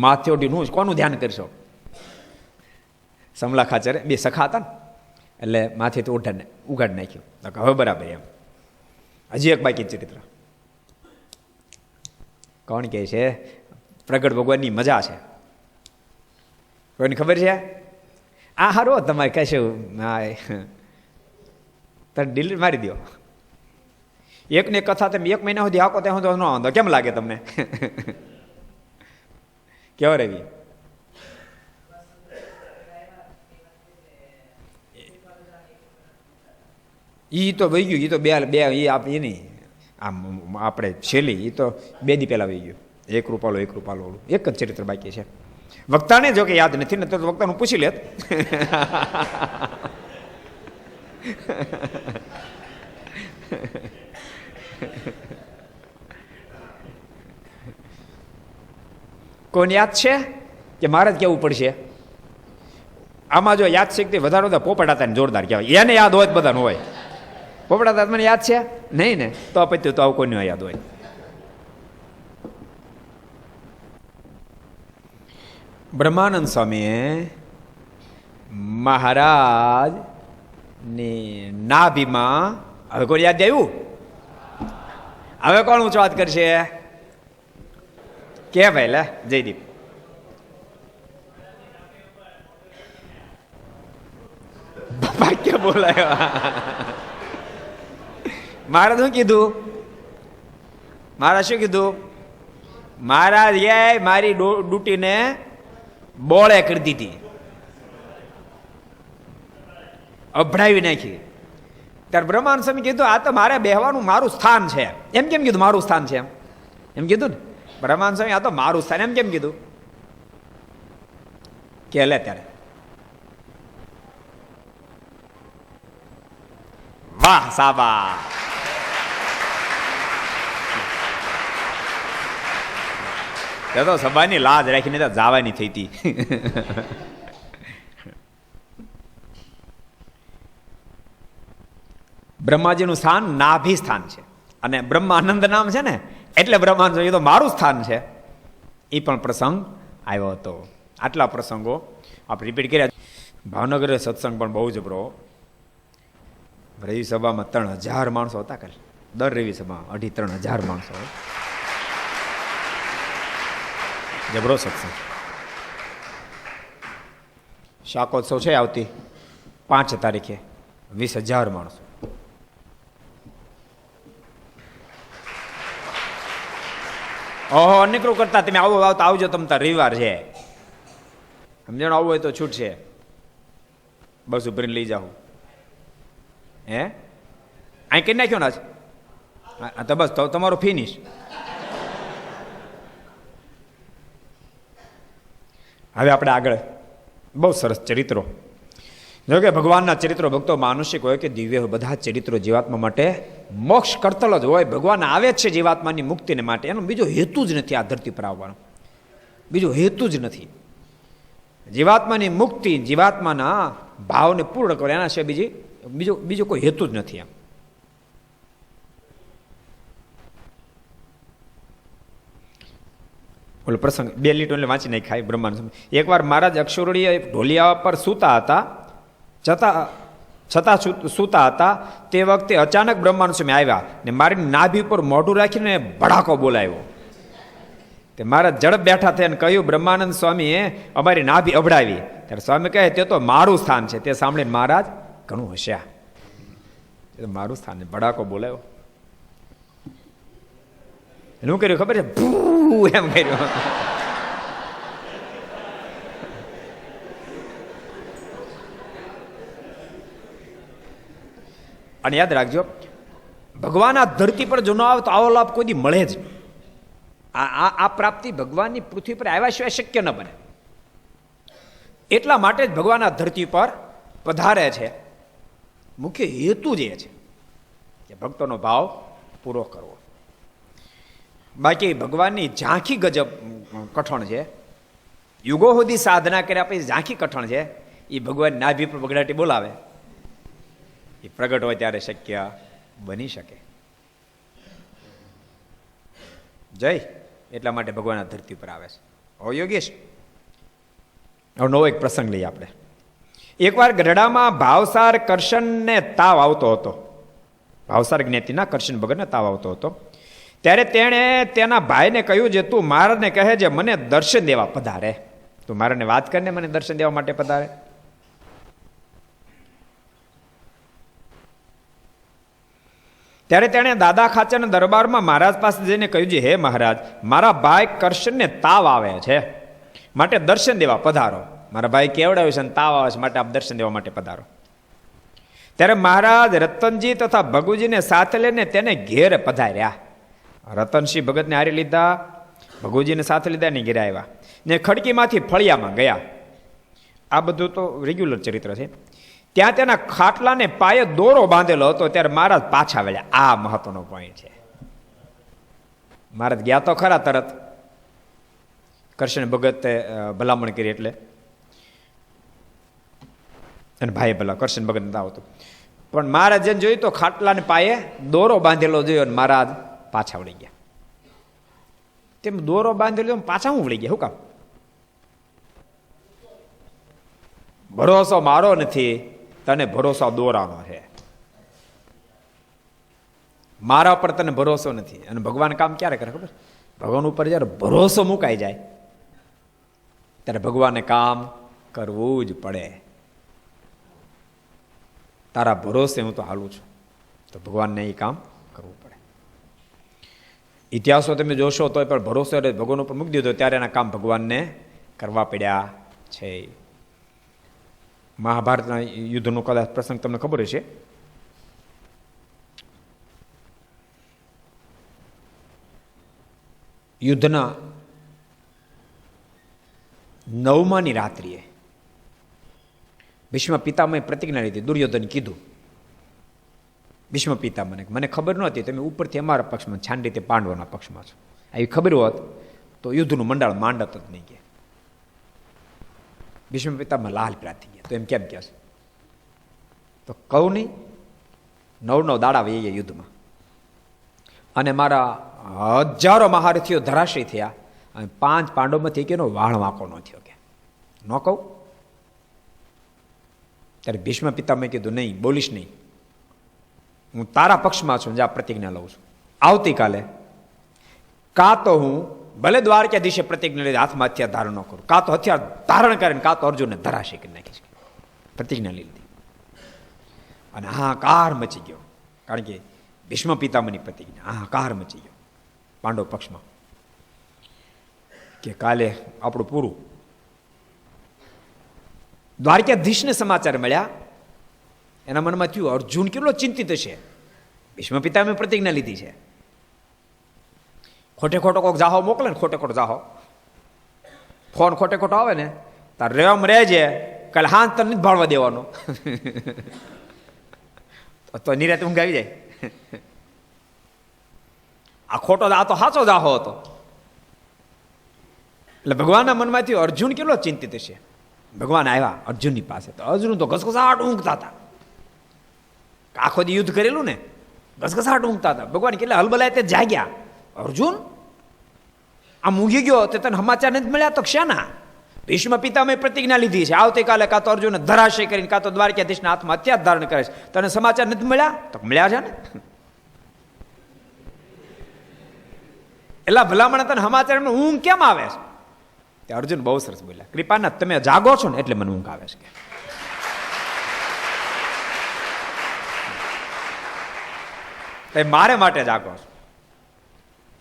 માથે ઓઢીનું કોનું ધ્યાન કરશો? સમલા ખાચરે બે સખા હતા ને એટલે માથે તો ઉગાડી નાખ્યું. હવે બરાબર એમ. હજી એક બાકી ચરિત્ર. કોણ કહે છે પ્રગટ ભગવાનની મજા છે? કોઈને ખબર છે? આ હારો તમારે કહેશું હા તમે ડિલીટ મારી દો. એકને કથા તમે 1 મહિના સુધી આખો ત્યાં સુધી ન વાંધો. કેમ લાગે તમને? કેવો રેવી? ઈ તો વહી ગયું. ઈ તો બે એ આપી નહીં આમ આપણે છેલ્લી ઈ તો 2 દી પહેલા વહી ગયું. એક રૂપાલો ઓળું એક જ ચરિત્ર બાકી છે. વક્તાને જો કે યાદ નથી ને તો વક્તાનું પૂછી લેત. કોને યાદ છે કે મારે જ કેવું પડશે? આમાં જો યાદ શક્તિ વધારો તો પોપટ હતા ને જોરદાર કહેવાય. એને યાદ હોય બધાને હોય. પોપટ હતા મને યાદ છે નહીં ને તો પછી તો આવું કોઈને યાદ હોય. બ્રહ્માનંદ સ્વામીએ મહારાજ ની નાભીમાં હવે કોઈ યાદ આવ્યું? હવે કોણ ઊંચો વાત કરશે? કે ભાઈ લે જયદીપ. વાક્ય બોલાયો. મારે શું કીધું? મારા શું કીધું? મહારાજ એ મારી ડૂટીને બોળે કરી દીધી, અભડાવી નાખી. ત્યારે બ્રહ્માનંદ સ્વામી કીધું આ તો મારે બેહવાનું મારું સ્થાન છે. એમ કેમ કીધું મારું સ્થાન છે? એમ કીધું ને બ્રહ્માનંદ સ્વામી આ તો મારું સ્થાન. એમ કેમ કીધું? કે લે ત્યારે વાહ સાબા. તો સભાની લાજ રાખીને જવાની થઈ હતી. બ્રહ્માજીનું સ્થાન નાભી સ્થાન છે અને બ્રહ્માનંદ નામ છે ને એટલે બ્રહ્માંડ એ તો મારું સ્થાન છે. એ પણ પ્રસંગ આવ્યો હતો. આટલા પ્રસંગો આપણે રિપીટ કર્યા. ભાવનગર સત્સંગ પણ બહુ જબરો. રવિ સભામાં 3000 માણસો હતા. કાલે દર રવિ સભા 2,500-3,000 માણસો. જબરો સત્સંગ. શાકોત્સવ છે આવતી 5 તારીખે 20,000 માણસો. ઓહો અનેકરું કરતા તમે આવો આવતા આવજો. તમ તાર રવિવાર છે સમજણ. આવવું હોય તો છૂટ છે. બસ ભરીને લઈ જાઓ. હે અહીં કરી નાખ્યો ને તો બસ તો તમારું ફિનિશ. હવે આપણે આગળ બહુ સરસ ચરિત્રો. જો કે ભગવાનના ચરિત્રો ભક્તો માનુષિક હોય કે દિવ્ય હોય, બધા ચરિત્રો જીવાત્મા માટે મોક્ષ કરતલ જ હોય. ભગવાન આવે જ છે જીવાત્માની મુક્તિને માટે. એનો બીજો હેતુ જ નથી આ ધરતી પર આવવાનો. બીજો હેતુ જ નથી. જીવાત્માની મુક્તિ, જીવાત્માના ભાવને પૂર્ણ કરે એના સિવાય બીજો કોઈ હેતુ જ નથી. એમ ઓલો પ્રસંગ 2 લીટર એટલે વાંચી નહીં ખાય. બ્રહ્માંડ એકવાર મહારાજ અક્ષરોડીએ ઢોલિયા પર સૂતા હતા, છતાં સૂતા હતા. તે વખતે અચાનક બ્રહ્માંડ સ્વામી આવ્યા ને મારી નાભી ઉપર મોઢું રાખીને ભડાકો બોલાવ્યો. તે મહારાજ ઝડપ બેઠા થયા અને કહ્યું બ્રહ્માનંદ સ્વામીએ અમારી નાભી અભડાવી. ત્યારે સ્વામી કહે તે તો મારું સ્થાન છે. તે સાંભળીને મહારાજ ઘણું હસ્યા. મારું સ્થાન ભડાકો બોલાવ્યો. શું કર્યું ખબર છે? ભૂ એમ કર્યું. અને યાદ રાખજો ભગવાન આ ધરતી પર જો ન આવે તો આવો લાભ કોઈ દી મળે જ. આ પ્રાપ્તિ ભગવાનની પૃથ્વી પર આવ્યા સિવાય શક્ય ન બને. એટલા માટે જ ભગવાન આ ધરતી પર પધારે છે મુખ્ય હેતુ જ એ છે કે ભક્તોનો ભાવ પૂરો કરવો. બાકી ભગવાનની ઝાંખી ગજબ કઠણ છે. યુગો સુધી સાધના કર્યા પછી ઝાંખી કઠણ છે. એ ભગવાન નાભી પર બગડાટી બોલાવે, એ પ્રગટ હોય ત્યારે શક્ય બની શકે. જય એટલા માટે ભગવાન આ ધરતી પર આવે છે. ઓ યોગેશ, હવે નવો એક પ્રસંગ લઈએ આપણે. એકવાર ગઢડામાં ભાવસાર કરશનને તાવ આવતો હતો. ભાવસાર જ્ઞાતિના કરશન ભગતને તાવ આવતો હતો. ત્યારે તેણે તેના ભાઈને કહ્યું, જે તું મહારાજને કહે છે મને દર્શન દેવા પધારે. તું મારાને વાત કરીને મને દર્શન દેવા માટે પધારે. ત્યારે તેણે દાદા ખાચરના દરબારમાં મહારાજ પાસે જઈને કહ્યું, છે હે મહારાજ, મારા ભાઈ કરશનને તાવ આવે છે, માટે દર્શન દેવા પધારો. મારા ભાઈ કેવડાવ્યું છે અને તાવ આવે છે, માટે આપ દર્શન દેવા માટે પધારો. ત્યારે મહારાજ રતનજી તથા ભગુજીને સાથે લઈને તેને ઘેર પધાર્યા. રતનસિંહ ભગતને હારી લીધા, ભગુજીને સાથે લીધા ને ઘેર આવ્યા ને ખડકીમાંથી ફળિયામાં ગયા. આ બધું તો રેગ્યુલર ચરિત્ર છે. ત્યાં તેના ખાટલાને પાયે દોરો બાંધેલો હતો. ત્યારે મહારાજ પાછા વળ્યા. આ મહત્વનો પોઈન્ટ છે. મહારાજ ગયા તો ખરા તરત, કરશન ભગતે ભલામણ કરી એટલે, અને ભાઈ ભલા કરશન ભગત નતા આવતું, પણ મહારાજ જેને જોયું તો ખાટલાને પાયે દોરો બાંધેલો જોયો અને મહારાજ પાછા વળી ગયા. તેમ દોરો બાંધેલો પાછા હું વળી ગયા? શું કામ? ભરોસો મારો નથી, તને ભરોસો દોરાનો છે. મારા પર તને ભરોસો નથી. અને ભગવાન કામ ક્યારે કરે ખબર? ભગવાન ઉપર જયારે ભરોસો મુકાઈ જાય ત્યારે ભગવાનને કામ કરવું જ પડે. તારા ભરોસે હું તો હાલું છું, તો ભગવાનને એ કામ કરવું પડે. ઇતિહાસો તમે જોશો તો પણ ભરોસો ભગવાન ઉપર મૂકી દીધો ત્યારે એના કામ ભગવાનને કરવા પડ્યા છે. મહાભારતના યુદ્ધનો કદાચ પ્રસંગ તમને ખબર હશે. યુદ્ધના 9માની રાત્રિએ ભીષ્મ પિતામહે પ્રતિજ્ઞા લીધી. દુર્યોધન કીધું ભીષ્મ પિતામહને, મને ખબર નહોતી તમે ઉપરથી અમારા પક્ષમાં, છાંડી તે પાંડવોના પક્ષમાં છો. આવી ખબર હોત તો યુદ્ધનું મંડાળ માંડત જ નહીં. કે ભીષ્મ પિતામહ લાલ પીળા થઈ ગયા. તો એમ કેમ કહે છે? તો કહું નહીં, 9 દાડા વહી ગયા યુદ્ધમાં, અને મારા હજારો મહારથીઓ ધરાશયી થયા, અને 5 પાંડવોમાંથી એકેનો વાળ વાંકો ન થયો. કે ન કહું? ત્યારે ભીષ્મ પિતામહે કીધું, નહીં, બોલીશ નહીં. હું તારા પક્ષમાં છું, જ્યાં પ્રતિજ્ઞા લઉં છું. આવતીકાલે કાં તો હું ભલે દ્વારકાધીશે પ્રતિજ્ઞા લીધી હાથમાં હથિયાર ધારણ ન કરું, કાં તો હથિયાર ધારણ કરીને કાં તો અર્જુનને ધરાશય કરી નાખીશ. પ્રતિજ્ઞા લીધી અને હાહાકાર મચી ગયો. કારણ કે ભીષ્મ પિતામહની પ્રતિજ્ઞા, હાહાકાર મચી ગયો પાંડવ પક્ષમાં કે કાલે આપણું પૂરું. દ્વારકાધીશને સમાચાર મળ્યા. એના મનમાં થયું, અર્જુન કેટલો ચિંતિત હશે, ભીષ્મ પિતામહે પ્રતિજ્ઞા લીધી છે. ખોટે ખોટો કોઈક જાહો મોકલે ને, ખોટે ખોટો જાહો ફોન ખોટે ખોટો આવે ને, તાર રેમ રહેજે, કાલે હાથ તને નથી ભાળવા દેવાનો. તો નિરાતે ઊંઘ આવી જાય. આ ખોટો આ તો સાચો જાહો હતો. એટલે ભગવાનના મનમાં થયું, અર્જુન કેટલો ચિંતિત હશે. ભગવાન આવ્યા અર્જુનની પાસે, તો અર્જુન તો ઘસઘસાટ ઊંઘતા હતા. આખો દી યુદ્ધ કરેલું ને, ઘસઘસાટ ઊંઘતા હતા. ભગવાન કેટલા હલબલાય તે જાગ્યા. અર્જુન આમ ઊંઘી ગયો, તે તને સમાચાર નથી મળ્યા? તો શાના? ભીષ્મ પિતામહે પ્રતિજ્ઞા લીધી છે, આવતીકાલે કાં તો અર્જુનને ધરાશય કરીને કાં તો દ્વારકાધીશના હાથમાં હથિયાર ધારણ કરે છે. તને સમાચાર નથી મળ્યા? તો મળ્યા છે ને. એટલા ભલામણ તને સમાચાર ઊંઘ કેમ આવે છે? તે અર્જુન બહુ સરસ બોલ્યા, કૃપાનાથ તમે જાગો છો ને એટલે મને ઊંઘ આવે છે. એ મારે માટે જાગો છો.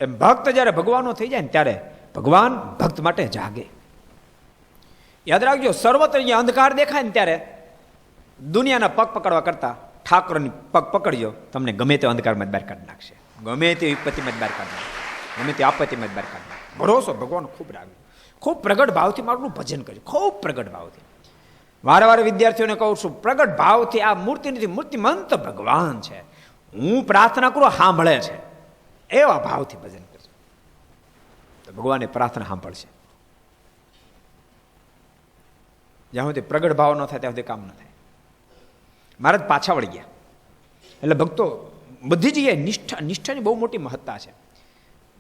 એમ ભક્ત જ્યારે ભગવાનનો થઈ જાય ને ત્યારે ભગવાન ભક્ત માટે જાગે. યાદ રાખજો, સર્વત્ર અહીંયા અંધકાર દેખાય ને ત્યારે દુનિયાના પગ પકડવા કરતા ઠાકોરની પગ પકડજો, તમને ગમે તે અંધકારમાં જ બહાર કાઢી નાખશે, ગમે તે વિપત્તિમાં જ બહાર કાઢી નાખશે, ગમે તે આપત્તિમાં જ બહાર કાઢી નાખશે. ભરોસો ભગવાન ખૂબ રાખ્યો, ખૂબ પ્રગટ ભાવથી મારું ભજન કર્યું, ખૂબ પ્રગટ ભાવથી. વારે વારે વિદ્યાર્થીઓને કહું છું, પ્રગટ ભાવથી આ મૂર્તિ નથી, મૂર્તિમંત ભગવાન છે. હું પ્રાર્થના કરું સાંભળે છે, એવા ભાવથી ભજન કરજો તો ભગવાન એ પ્રાર્થના સાંભળશે. જ્યાં સુધી પ્રગટ ભાવ ન થાય ત્યાં સુધી કામ ન થાય. મહારાજ પાછા વળી ગયા. એટલે ભક્તો બધી જગ્યાએ નિષ્ઠાની બહુ મોટી મહત્તા છે.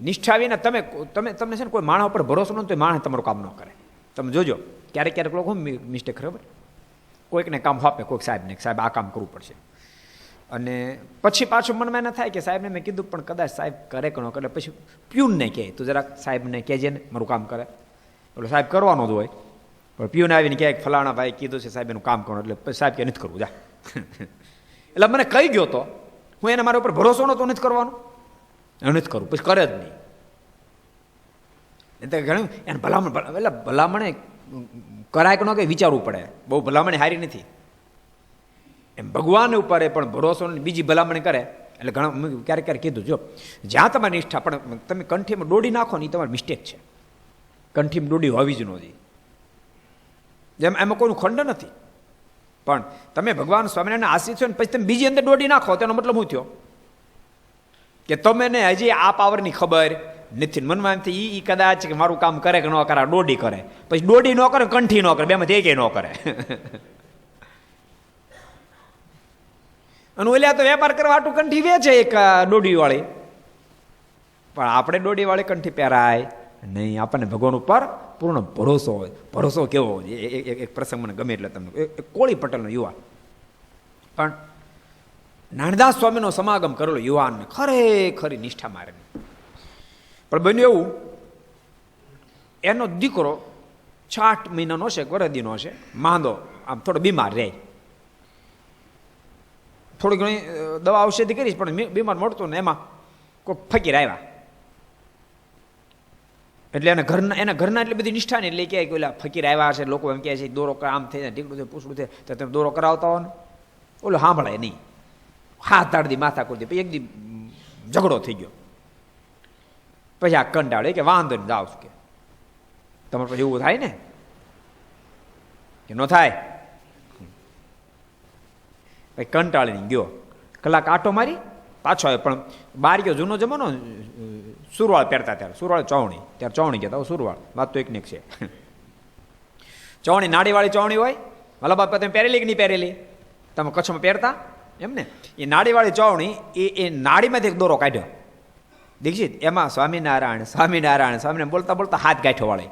નિષ્ઠા વિના તમને છે ને કોઈ માણસ ઉપર ભરોસો ન તો માણસ તમારું કામ ન કરે. તમે જોજો ક્યારેક ક્યારેક લોકો મિસ્ટેક ખબર, કોઈકને કામ આપે, કોઈક સાહેબને, સાહેબ આ કામ કરવું પડશે, અને પછી પાછું મનમાં ના થાય કે સાહેબને મેં કીધું પણ કદાચ સાહેબ કરે કે ન કરે. પછી પ્યુનને કહે તું જરાક સાહેબને કહેજે ને મારું કામ કરે. એટલે સાહેબ કરવાનો જ હોય, પણ પ્યુન આવીને કહે ફલાણા ભાઈ કીધું છે સાહેબ એનું કામ કરો, એટલે પછી સાહેબ કે નથી કરવું જા. એટલે મને કહી ગયો તો હું એને મારા ઉપર ભરોસો નહોતો, નથી કરવાનો, નથી કરવું, પછી કરે જ નહીં. એટલે ઘણું એને ભલામણ, એટલે ભલામણે કરાય કે ન કંઈ વિચારવું પડે, બહુ ભલામણ હારી નથી. એમ ભગવાન ઉપર પણ ભરોસો બીજી ભલામણ કરે એટલે ઘણા ક્યારેક ક્યારેક કીધું, જો જ્યાં તમારી નિષ્ઠા, પણ તમે કંઠીમાં દોડી નાખો ને એ તમારી મિસ્ટેક છે. કંઠીમાં દોડી હોવી જ ન જોઈએ. જેમ એમાં કોઈનું ખંડ નથી, પણ તમે ભગવાન સ્વામિનારાયણ આશ્રિત છો ને પછી તમે બીજી અંદર દોડી નાખો તેનો મતલબ શું થયો કે તમે ને હજી આ પાવરની ખબર નથી. મનમાં એમ થી કદાચ મારું કામ કરે કે ન કરે, દોડી કરે, પછી દોડી ન કરે, કંઠી ન કરે, બેમાંથી એકે ન કરે. અને ઓલ્યા તો વેપાર કરવા આટું કંઠી વેચે એક દોડી વાળી, પણ આપણે દોડી વાળી કંઠી પહેરાય નહીં. આપણને ભગવાન ઉપર પૂર્ણ ભરોસો હોય. ભરોસો કેવો હોય? એક પ્રસંગ મને ગમે એટલે તમને, કોળી પટેલનો યુવાન, પણ નાનદાસ સ્વામીનો સમાગમ કરેલો યુવાનને ખરેખરી નિષ્ઠા મારે. પણ બન્યું એવું, એનો દીકરો 6 મહિનાનો છે, વરદીનો છે, માંદો, આમ થોડો બીમાર રહે. થોડી ઘણી દવા ઔષધિ કરી પણ બીમાર મળતું ને એમાં કોઈ ફકીર આવ્યા. એટલે એના ઘરના એટલી બધી નિષ્ઠા ને એટલે કહે કે ઓલા ફકીર આવ્યા છે, લોકો એમ કહે છે દોરો આમ થઈ જાય, ઢીકડું થાય, પૂછડું થાય, તો તમે દોરો કરાવતા હો ને, ઓલો સાંભળે નહીં, હાથ તાળી માથા કરી દે. પછી એક દી ઝઘડો થઈ ગયો. પછી આ કંટાળે કે વાંધો નહીં જાવ કે તમારે પછી એવું થાય ને કે ન થાય. પછી કંટાળીને ગયો, કલાક આટો મારી પાછો આવ્યો. પણ બહાર ગયો, જૂનો જમાનો સુરવાળ પહેરતા ત્યારે, સુરવાળ ચોવણી, ત્યારે ચોવણી કહેતા, સુરવાળ વાત તો એકને એક છે. ચોવણી નાડીવાળી ચોવણી હોય, ભલા બાપા તમે પહેરેલી કે નહીં પહેરેલી, તમે કચ્છમાં પહેરતા એમ ને, એ નાડીવાળી ચોવણી એ નાડીમાંથી એક દોરો કાઢ્યો દીક્ષિત, એમાં સ્વામિનારાયણ સ્વામિનારાયણ સ્વામિનારાયણ બોલતા બોલતા હાથ ગાંઠો વાળે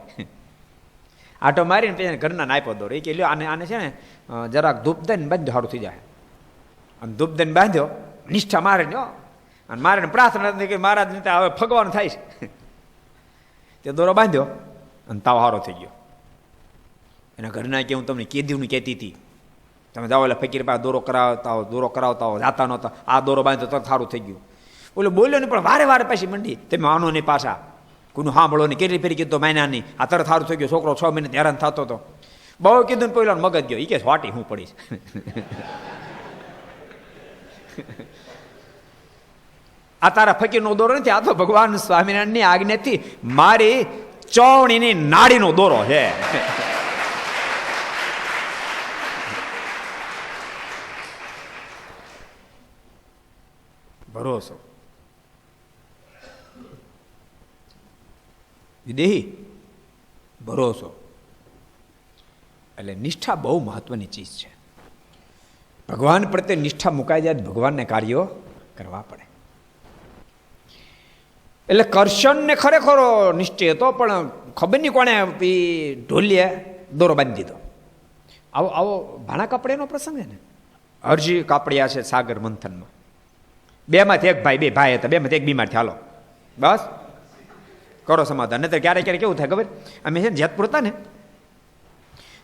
આટો મારીને પછી ઘરના નાયપો દોરો. એ કે લ્યો આને છે ને જરાક ધૂપ દઈને બાંધ્યો સારું થઈ જાય. અને ધૂપ દઈને બાંધ્યો, નિષ્ઠા મારે ને, અને મારે પ્રાર્થના કે મહારાજ હવે ભગવાન થાય છે. તે દોરો બાંધ્યો અને તાવ સારો થઈ ગયો. એના ઘરના કે હું તમને કેદીનું કહેતી હતી, તમે જાઓ એટલે ફકીર પાસે દોરો કરાવતા હો, જાતા નહોતા, આ દોરો બાંધ્યો તો સારું થઈ ગયું. ઓલો બોલ્યો નહીં, પણ વારે વારે પાછી મંડી, તમે આનો નહીં પાછા, કોઈનું સાંભળો નહીં, કેટલી ફેરી કીધું મહિના નહીં, આ તરત સારું થઈ ગયું. છોકરો 6 મહિને હેરાન થતો હતો, બહુ કીધું ને પહેલા મગજ ગયો, એ કે વાટી હું પડીશ. આ તારા ફકીરનો દોરો નથી, આ તો ભગવાન સ્વામિનારાયણની આજ્ઞાથી મારી ચોવણીની નાડીનો દોરો છે. ભરોસો વિદેહી ભરોસો એટલે નિષ્ઠા બહુ મહત્વની ચીજ છે. ભગવાન પ્રત્યે નિષ્ઠા મુકાઈ જાય, ભગવાનને કાર્યો કરવા પડે. એટલે કરશન ને ખરેખરો નિશ્ચય હતો, પણ ખબર નહીં કોણે ઢોલીએ દોરો બાંધી દીધો. આવો ભાણા કાપડિયાનો પ્રસંગ છે ને, અરજી કાપડિયા છે સાગર મંથનમાં, બેમાંથી એક ભાઈ, બે ભાઈ હતા, બેમાંથી એક બીમાર થયા, હાલો બસ કરો સમાધાન. નહીં તો ક્યારેક ક્યારેક કેવું થાય ખબર, અમે છે ને જેતપુર હતા ને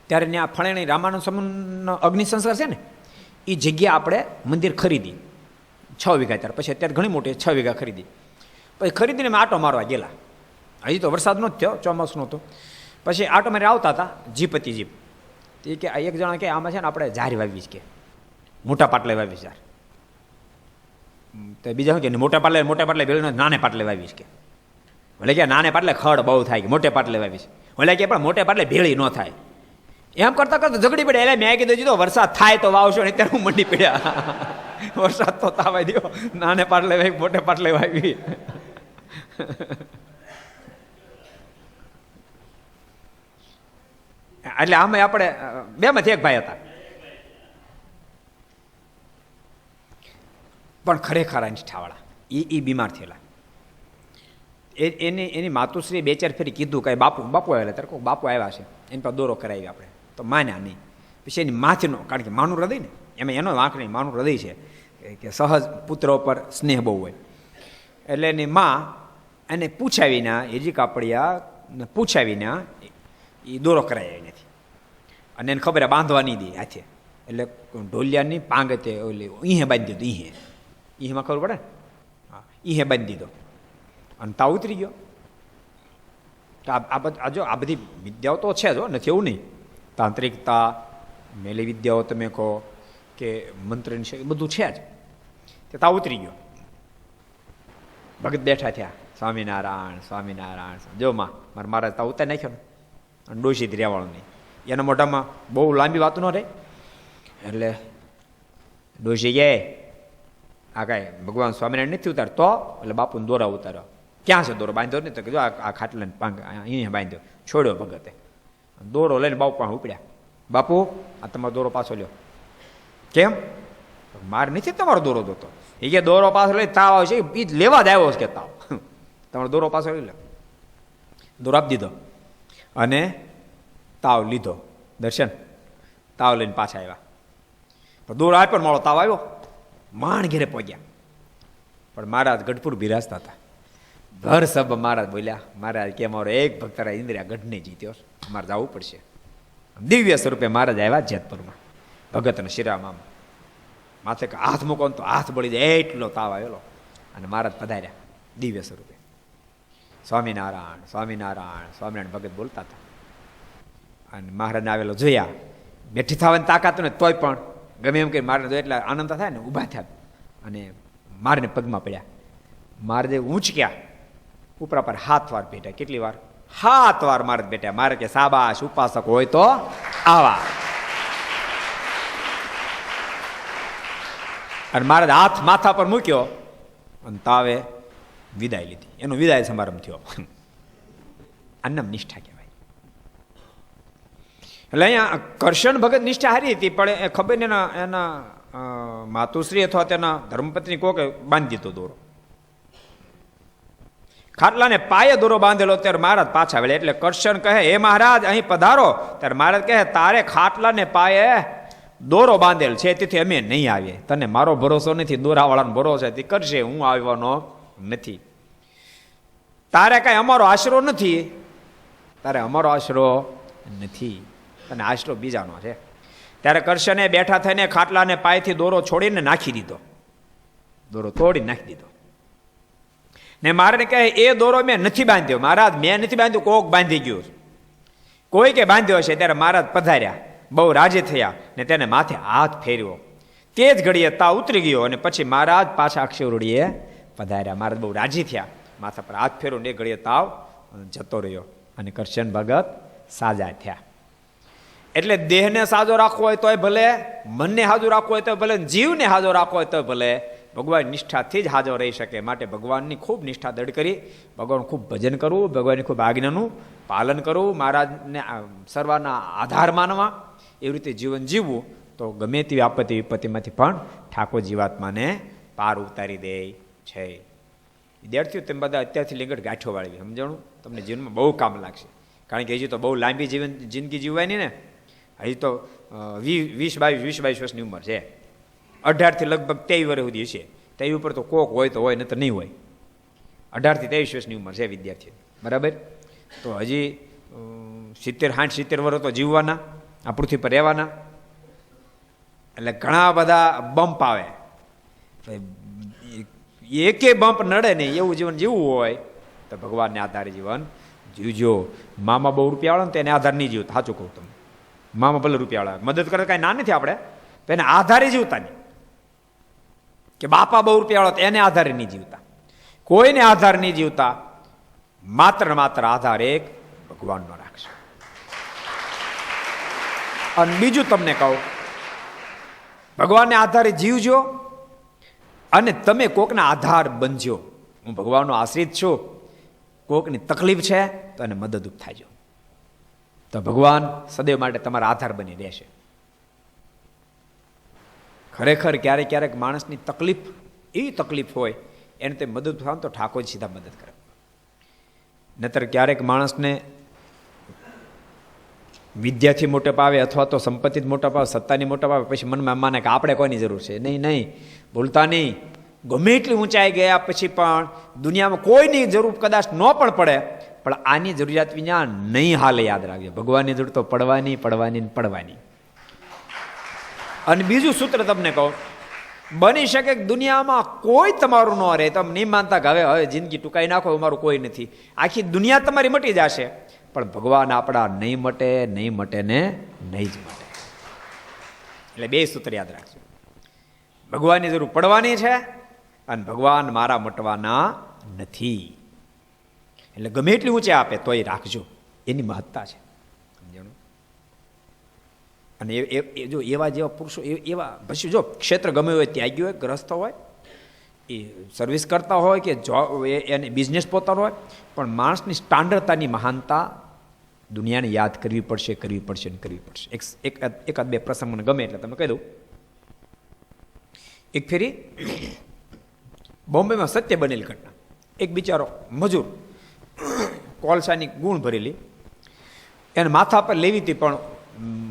ત્યારે ત્યાં ફળેણી રામાનંદ સ્વામીનો અગ્નિ સંસ્કાર છે ને, એ જગ્યા આપણે મંદિર ખરીદી 6 વીઘા, ત્યારે પછી અત્યારે ઘણી મોટી 6 વીઘા ખરીદી. પછી ખરીદીને અમે આટો મારવા ગયેલા. હજી તો વરસાદ નહોતો થયો, ચોમાસું નહોતું. પછી આટો મારી આવતા હતા, જીપ હતી જીપ. એ કે એક જણા કે આમાં છે ને આપણે ઝાર વાવી કે મોટા પાટલે વાવી ઝાર. તો બીજા શું કે મોટા પાટલે ભેળ નાને પાટલે વાવીશ કે. ભલે કે નાને પાટલે ખડ બહુ થાય, કે મોટે પાટલે વાવીશ. ભલે કે પણ મોટે પાટલે ભેળી ન થાય. એમ કરતા કરતા ઝઘડી પડ્યા. એટલે મેં કીધું જીતો વરસાદ થાય તો વાવશો ને ત્યારે હું મંડી પડ્યા. વરસાદ તો તાવા દો, નાને પાટલે વાવી મોટે પાટલે વાવી. એટલે આમે આપણે બેમાંથી એક ભાઈ હતા, પણ ખરેખર નિષ્ઠાવાળા. એ બીમાર થયેલા. એની માતુશ્રીએ 2-4 ફેરી કીધું કે બાપુ આવેલા, ત્યારે કોઈ બાપુ આવ્યા છે, એની પાસે દોરો કરાવી આપણે, તો માન્યા નહીં. પછી એની માથીનો, કારણ કે માનું હૃદય ને એમાં એનો વાંક નહીં, માનું હૃદય છે કે સહજ પુત્ર ઉપર સ્નેહ બહુ હોય. એટલે એની મા એને પૂછાવીના, એજી કાપડિયા પૂછાવીના એ દોરો કરાવી નથી. અને એને ખબર બાંધવા નહીં દે હાથે, એટલે ઢોલિયાની પાંગતે ઓલી ઈહે બાંધી દીધું. ઈહેમાં ખબર પડે ને, હા, ઈહે બાંધી દીધો અને તાવ ઉતરી ગયો. તો આ બધી વિદ્યાઓ તો છે જો, નથી એવું નહીં. તાંત્રિકતા, મેલી વિદ્યાઓ તમે કહો કે મંત્રની છે, એ બધું છે જ. તે તાવ ઉતરી ગયો. ભગત બેઠા થયા, સ્વામિનારાયણ સ્વામિનારાયણ. જો માં મારા તાવ ઉતારી નાખ્યો ને, અને ડોશી રહેવાળો નહીં. એના મોઢામાં બહુ લાંબી વાતો ન રહે. એટલે ડોશી કહે આ કાંઈ ભગવાન સ્વામિનારાયણ નથી ઉતારતો, એટલે બાપુને દોરા ઉતાર્યો. ક્યાં છે દોરો? બાંધ્યો નહીં. તો કીધું આ ખાટલાને પાંગ અહીંયા બાંધ્યો. છોડ્યો ભગતે, દોરો લઈને બાપુ પાસે ઉપડ્યા. બાપુ આ તમારો દોરો પાછો લ્યો. કેમ? મારે નથી તમારો દોરો જોતો. એ કે દોરો પાછો લઈ તાવ આવશે, એ લેવા જ આવ્યો છે કે તાવ, તમારો દોરો પાછો લઈ લો. દોરો આપી દીધો અને તાવ લીધો. દર્શન તાવ લઈને પાછા આવ્યા. દોરો આપ્યો ને મારો તાવ આવ્યો, માણ ઘેરે પહોંચ્યા. પણ મહારાજ ગઢપુર બિરાજતા હતા. ઘર સબ મહારાજ બોલ્યા, મહારાજ કે મારો એક ભક્તરા ઇન્દ્રિયા ગઢને જીત્યો, મારે જવું પડશે. દિવ્ય સ્વરૂપે મહારાજ આવ્યા જેતપુરમાં, ભગતને શિરામાં. માથે હાથ મૂકો તો હાથ બળી જાય એટલો તાવ આવેલો. અને મહારાજ પધાર્યા દિવ્ય સ્વરૂપે. સ્વામિનારાયણ સ્વામિનારાયણ સ્વામિનારાયણ ભગત બોલતા હતા. અને મહારાજને આવેલો જોયા, બેઠી થવાની તાકાત ને તોય પણ ગમે એમ કરી મારે એટલે આનંદ થાય ને, ઊભા થયા અને મારને પગમાં પડ્યા. મારે જે ઊંચક્યા, ઉપરા પર 7 વાર બેઠા. કેટલી વાર? 7 વાર મારે બેઠા. મારે કે સાબાશ, ઉપાસક હોય તો આવા. અને મારે હાથ માથા પર મૂક્યો અને તાવે વિદાય લીધી. એનો વિદાય સમારંભ થયો. આનું નિષ્ઠા કહેવાય. એટલે અહીંયા કરશન ભગત નિષ્ઠા હારી હતી, પણ એ ખબર ને એના માતુશ્રી અથવા તેના ધર્મપત્ની કોકે બાંધી દીધો દોરો. ખાટલાને પાયે દોરો બાંધેલો. ત્યારે મહારાજ પાછા આવેલા. એટલે કરશન કહે, હે મહારાજ અહીં પધારો. ત્યારે મહારાજ કહે, તારે ખાટલાને પાયે દોરો બાંધેલ છે, તેથી અમે નહીં આવીએ. તને મારો ભરોસો નથી, દોરાવાળાનો ભરોસો તે કરશે, હું આવવાનો નથી. તારે કાંઈ અમારો આશરો નથી, તારે અમારો આશરો નથી, તને આશરો બીજાનો છે. ત્યારે કરશને બેઠા થઈને ખાટલાને પાયથી દોરો છોડીને નાખી દીધો. દોરો તોડી નાખી દીધો. ને મારે કહે, એ દોરો મેં નથી બાંધ્યો. મહારાજ મેં નથી બાંધ્યો, કોક બાંધી ગયું, કોઈ કે બાંધ્યો હશે. ત્યારે મહારાજ પધાર્યા, બહુ રાજી થયા ને તેને માથે હાથ ફેર્યો. તે જ ઘડીએ તાવ ઉતરી ગયો. અને પછી મહારાજ પાછા અક્ષરડીએ પધાર્યા. મહારાજ બહુ રાજી થયા, માથા પર હાથ ફેર્યો ને એ ઘડીએ તાવ જતો રહ્યો. અને કરશન ભગત સાજા થયા. એટલે દેહને સાજો રાખવો હોય તોય ભલે, મનને હાજુ રાખવો હોય તો ભલે, જીવને હાજો રાખવો હોય તો ભલે, ભગવાન નિષ્ઠાથી જ હાજર રહી શકે. માટે ભગવાનની ખૂબ નિષ્ઠા દૃઢ કરી, ભગવાન ખૂબ ભજન કરવું, ભગવાનની ખૂબ આજ્ઞાનું પાલન કરવું, મહારાજને સર્વના આધાર માનવા, એવી રીતે જીવન જીવવું, તો ગમે તેવી આપત્તિ વિપત્તિમાંથી પણ ઠાકોર જીવાત્માને પાર ઉતારી દે છે. વિદ્યાર્થીઓ તમે બધા અત્યારથી લીંગડ ગાંઠો વાળવી સમજણું તમને જીવનમાં બહુ કામ લાગશે. કારણ કે હજી તો બહુ લાંબી જિંદગી જીવવાની ને, હજી તો 20-22 વર્ષની ઉંમર છે. 18 થી લગભગ 23 વર્ષ સુધી છે. તે ઉપર તો કોક હોય તો હોય, નહીં તો નહીં હોય. 18 થી 23 વર્ષની ઉંમર છે વિદ્યાર્થી, બરાબર. તો હજી 70-60 વર્ષ તો જીવવાના, આ પૃથ્વી પર રહેવાના. એટલે ઘણા બધા બમ્પ આવે, એકે બમ્પ નડે નહીં એવું જીવન જીવવું હોય તો ભગવાનને આધારે જીવન જીવજો. મામા બહુ રૂપિયાવાળા ને તેને આધાર નહીં જીવતા. સાચું કહું તમે, મામા ભલે રૂપિયાવાળા મદદ કરે કાંઈ ના નથી આપણે, તો એને આધારે જીવતા નહીં. કે બાપા બહુ રૂપિયાવાળા તો એને આધારે નહીં જીવતા, કોઈને આધાર નહીં જીવતા. માત્ર આધાર એક ભગવાનનો રાખશે. અને બીજું તમને કહું, ભગવાનને આધારે જીવજો અને તમે કોકના આધાર બનજો. હું ભગવાનનો આશ્રિત છું, કોકની તકલીફ છે તો એને મદદરૂપ થાજો, તો ભગવાન સદૈવ માટે તમારા આધાર બની રહેશે. ખરેખર ક્યારેક ક્યારેક માણસની તકલીફ એવી તકલીફ હોય એને તે મદદ થાય તો ઠાકોર સીધા મદદ કરે. નહીતર ક્યારેક માણસને વિદ્યાથી મોટપ આવે અથવા તો સંપત્તિથી મોટપ આવે, સત્તાની મોટપ આવે, પછી મનમાં માને કે આપણે કોઈની જરૂર છે. નહીં, ભૂલતા નહીં. ગમે એટલી ઊંચાઈ ગયા પછી પણ દુનિયામાં કોઈની જરૂર કદાચ ન પણ પડે, પણ આની જરૂરિયાત વિના નહીં હાલે. યાદ રાખજો, ભગવાનની જરૂર તો પડવાની. અને બીજું સૂત્ર તમને કહું, બની શકે કે દુનિયામાં કોઈ તમારું ન રહે, તમે નહીં માનતા કે હવે જિંદગી ટૂંકાઈ નાખો, અમારું કોઈ નથી, આખી દુનિયા તમારી મટી જશે, પણ ભગવાન આપણા નહીં મટે ને નહીં જ મટે. એટલે બે સૂત્ર યાદ રાખજો, ભગવાનની જરૂર પડવાની છે અને ભગવાન મારા મટવાના નથી. એટલે ગમે એટલી ઊંચે આપે તોય રાખજો, એની મહત્તા છે. સમજાણું? અને જો એવા જેવા પુરુષો એવા પછી જો ક્ષેત્ર ગમે હોય, ત્યાગી હોય, ગ્રસ્ત હોય, એ સર્વિસ કરતા હોય કે જોબ એને બિઝનેસ પોતાનો હોય, પણ માણસની સ્ટાન્ડર્ડતાની મહાનતા દુનિયાને યાદ કરવી પડશે. એકાદ બે પ્રસંગ મને ગમે એટલે તમે કહી દઉં. એક ફેરી બોમ્બેમાં સત્ય બનેલી ઘટના. એક બિચારો મજૂર, કોલસાની ગુણ ભરેલી, એને માથા પર લેવી હતી, પણ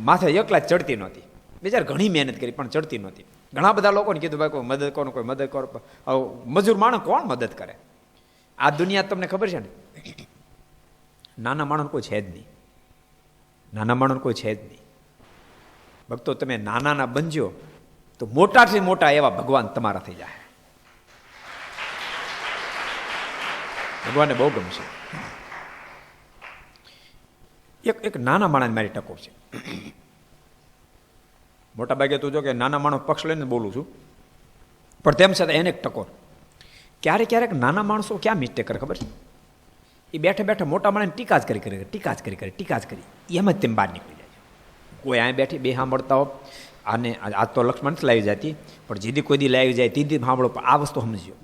માથે એકલા જ ચડતી નહોતી. બિચાર ઘણી મહેનત કરી પણ ચડતી નહોતી. ઘણા બધા લોકોને કીધું ભાઈ કોઈ મદદ કરો. મજૂર માણસ કોણ મદદ કરે? આ દુનિયા તમને ખબર છે ને, નાના માણસ કોઈ છે જ નહીં. ભક્તો, તમે નાના બનજો તો મોટાથી મોટા એવા ભગવાન તમારા થઈ જાય. ભગવાનને બહુ ગમશે. એક નાના માણસ મારી ટકોર છે. મોટા ભાગે તું જો કે નાના માણસ પક્ષ લઈને બોલું છું, પણ તેમ છતાં એને એક ટકોર. ક્યારેક નાના માણસો ક્યાં મિસ્ટેક કરે ખબર છે? એ બેઠા મોટા માણસને ટીકા જ કરી એમ જ તેમ બહાર નીકળી જાય. કોઈ અહીંયા બેઠી બે સાંભળતા હો, આને આ તો લક્ષ્મણ નથી લાવી જતી, પણ જેથી કોઈ દી લાવી જાય તીધી સાંભળો. પણ આ વસ્તુ સમજો,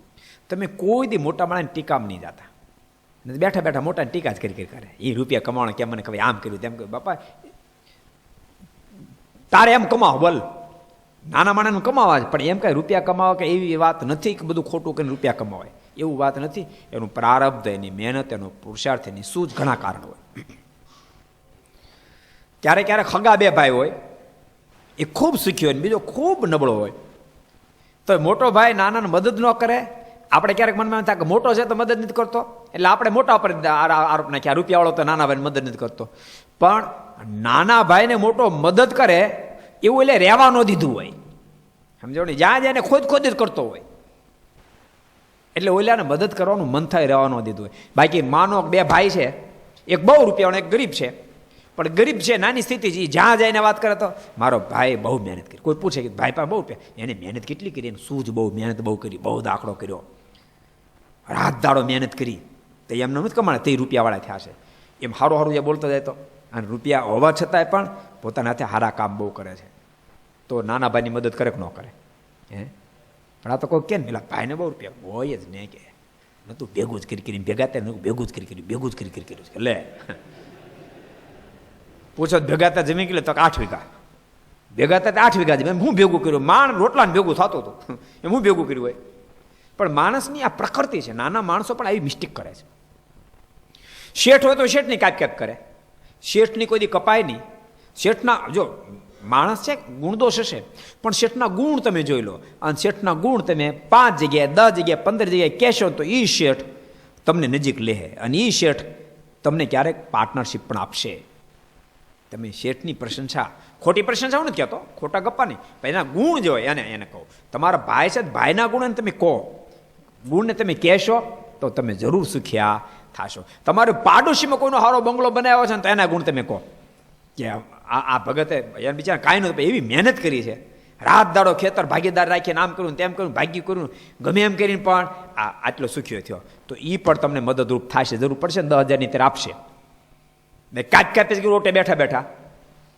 તમે કોઈ દી મોટા માણસને ટીકામાં નહીં જતા. બેઠા મોટાને ટીકા જ કરી કરે. એ રૂપિયા કમાવાનો કેમ મને ખબર, આમ કર્યું તેમ કર્યું. બાપા તારે એમ કમાવો બોલ, નાના માણસને કમાવા જ, પણ એમ કાંઈ રૂપિયા કમાવા કે એવી વાત નથી કે બધું ખોટું કરીને રૂપિયા કમાવાય, એવું વાત નથી. એનું પ્રારબ્ધ, એની મહેનત, એનો પુરુષાર્થ, એની સૂઝ ઘણા કારણ હોય. ક્યારેક ખગા બે ભાઈ હોય, એ ખૂબ સુખી હોય, બીજો ખૂબ નબળો હોય, તો મોટો ભાઈ નાનાને મદદ ન કરે. આપણે ક્યારેક મનમાં થાય કે મોટો છે તો મદદ નથી કરતો, એટલે આપણે મોટા પર આરોપ નાખ્યા, રૂપિયાવાળો તો નાના ભાઈને મદદ નથી કરતો. પણ નાના ભાઈને મોટો મદદ કરે એવું એટલે રહેવા ન દીધું હોય. સમજો ને, જ્યાં જ્યાં ખોદ જ કરતો હોય, એટલે ઓલાને મદદ કરવાનું મન થાય, રહેવા ન દીધું હોય. બાકી માનો બે ભાઈ છે, એક બહુ રૂપિયાવાળો, એક ગરીબ છે. પણ ગરીબ છે, નાની સ્થિતિ છે, જ્યાં જઈને વાત કરે તો મારો ભાઈ બહુ મહેનત કરી. કોઈ પૂછે કે ભાઈ પાસે બહુ રૂપિયા, એને મહેનત કેટલી કરી? એને સૂઝ બહુ, મહેનત બહુ કરી, બહુ દાખલો કર્યો, રાત દાડો મહેનત કરી, તો એમને નથી કમાણે, તે રૂપિયાવાળા થયા છે. એમ સારું જે બોલતો જાય તો, અને રૂપિયા હોવા છતાંય પણ પોતાના હાથે સારા કામ બહુ કરે છે. તો નાના ભાઈની મદદ કરે કે ન કરે? પણ આ તો કોઈ કે ને પેલા ભાઈને બહુ રૂપિયા હોય જ ને, કે નતું ભેગું જ કરી ભેગા ત્યાં ભેગું જ કરી કર્યું. લે પૂછો ભેગા ત્યાં જમીન કેટલે? તો 8 વીઘા ભેગા ત્યાં 8 વીઘા જમીન. હું ભેગું કર્યું? માણ રોટલાને ભેગું થતું હતું, એમ હું ભેગું કર્યું હોય. પણ માણસની આ પ્રકૃતિ છે, નાના માણસો પણ આવી મિસ્ટેક કરે છે. શેઠ હોય તો શેઠની કાપ કરે, શેઠની કોઈ દી કપાય નહીં. શેઠના જો માણસ છે, ગુણદોષ હશે, પણ શેઠના ગુણ તમે જોઈ લો, અને શેઠના ગુણ તમે 5 જગ્યાએ 10 જગ્યાએ 15 જગ્યાએ કહેશો તો એ શેઠ તમને નજીક લે, અને એ શેઠ તમને ક્યારેક પાર્ટનરશિપ પણ આપશે. તમે શેઠની પ્રશંસા, ખોટી પ્રશંસા હું નથી કહેતો, ખોટા ગપ્પા નહીં, પણ એના ગુણ જો હોય એને કહો. તમારા ભાઈ છે, ભાઈના ગુણને તમે કહો, ગુણને તમે કહેશો તો તમે જરૂર સુખ્યા થશો. તમારે પાડોશીમાં કોઈનો સારો બંગલો બનાવ્યો છે ને તો એના ગુણ તમે કહો કે આ ભગતે એને બિચારા કાંઈ નહોતું, એવી મહેનત કરી છે, રાત દાડો ખેતર ભાગીદાર રાખીને આમ કર્યું તેમ કર્યું, ભાગ્ય કર્યું, ગમે એમ કરીને પણ આટલો સુખ્યો થયો. તો એ પણ તમને મદદરૂપ થશે, જરૂર પડશે ને 10,000ની ત્યારે આપશે. કાચ રોટે બેઠા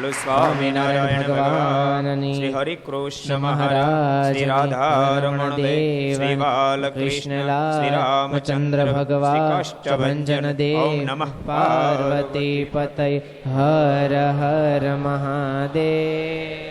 બોલો સ્વામિનારાયણ ભગવાનની શ્રી હરિ કૃષ્ણ મહારાજ શ્રી રાધારમણ દેવ શ્રી બાલકૃષ્ણ શ્રી રામચંદ્ર ભગવાન કષ્ટભંજન દેવ નમઃ પાર્વતી પતય હર હર મહાદેવ.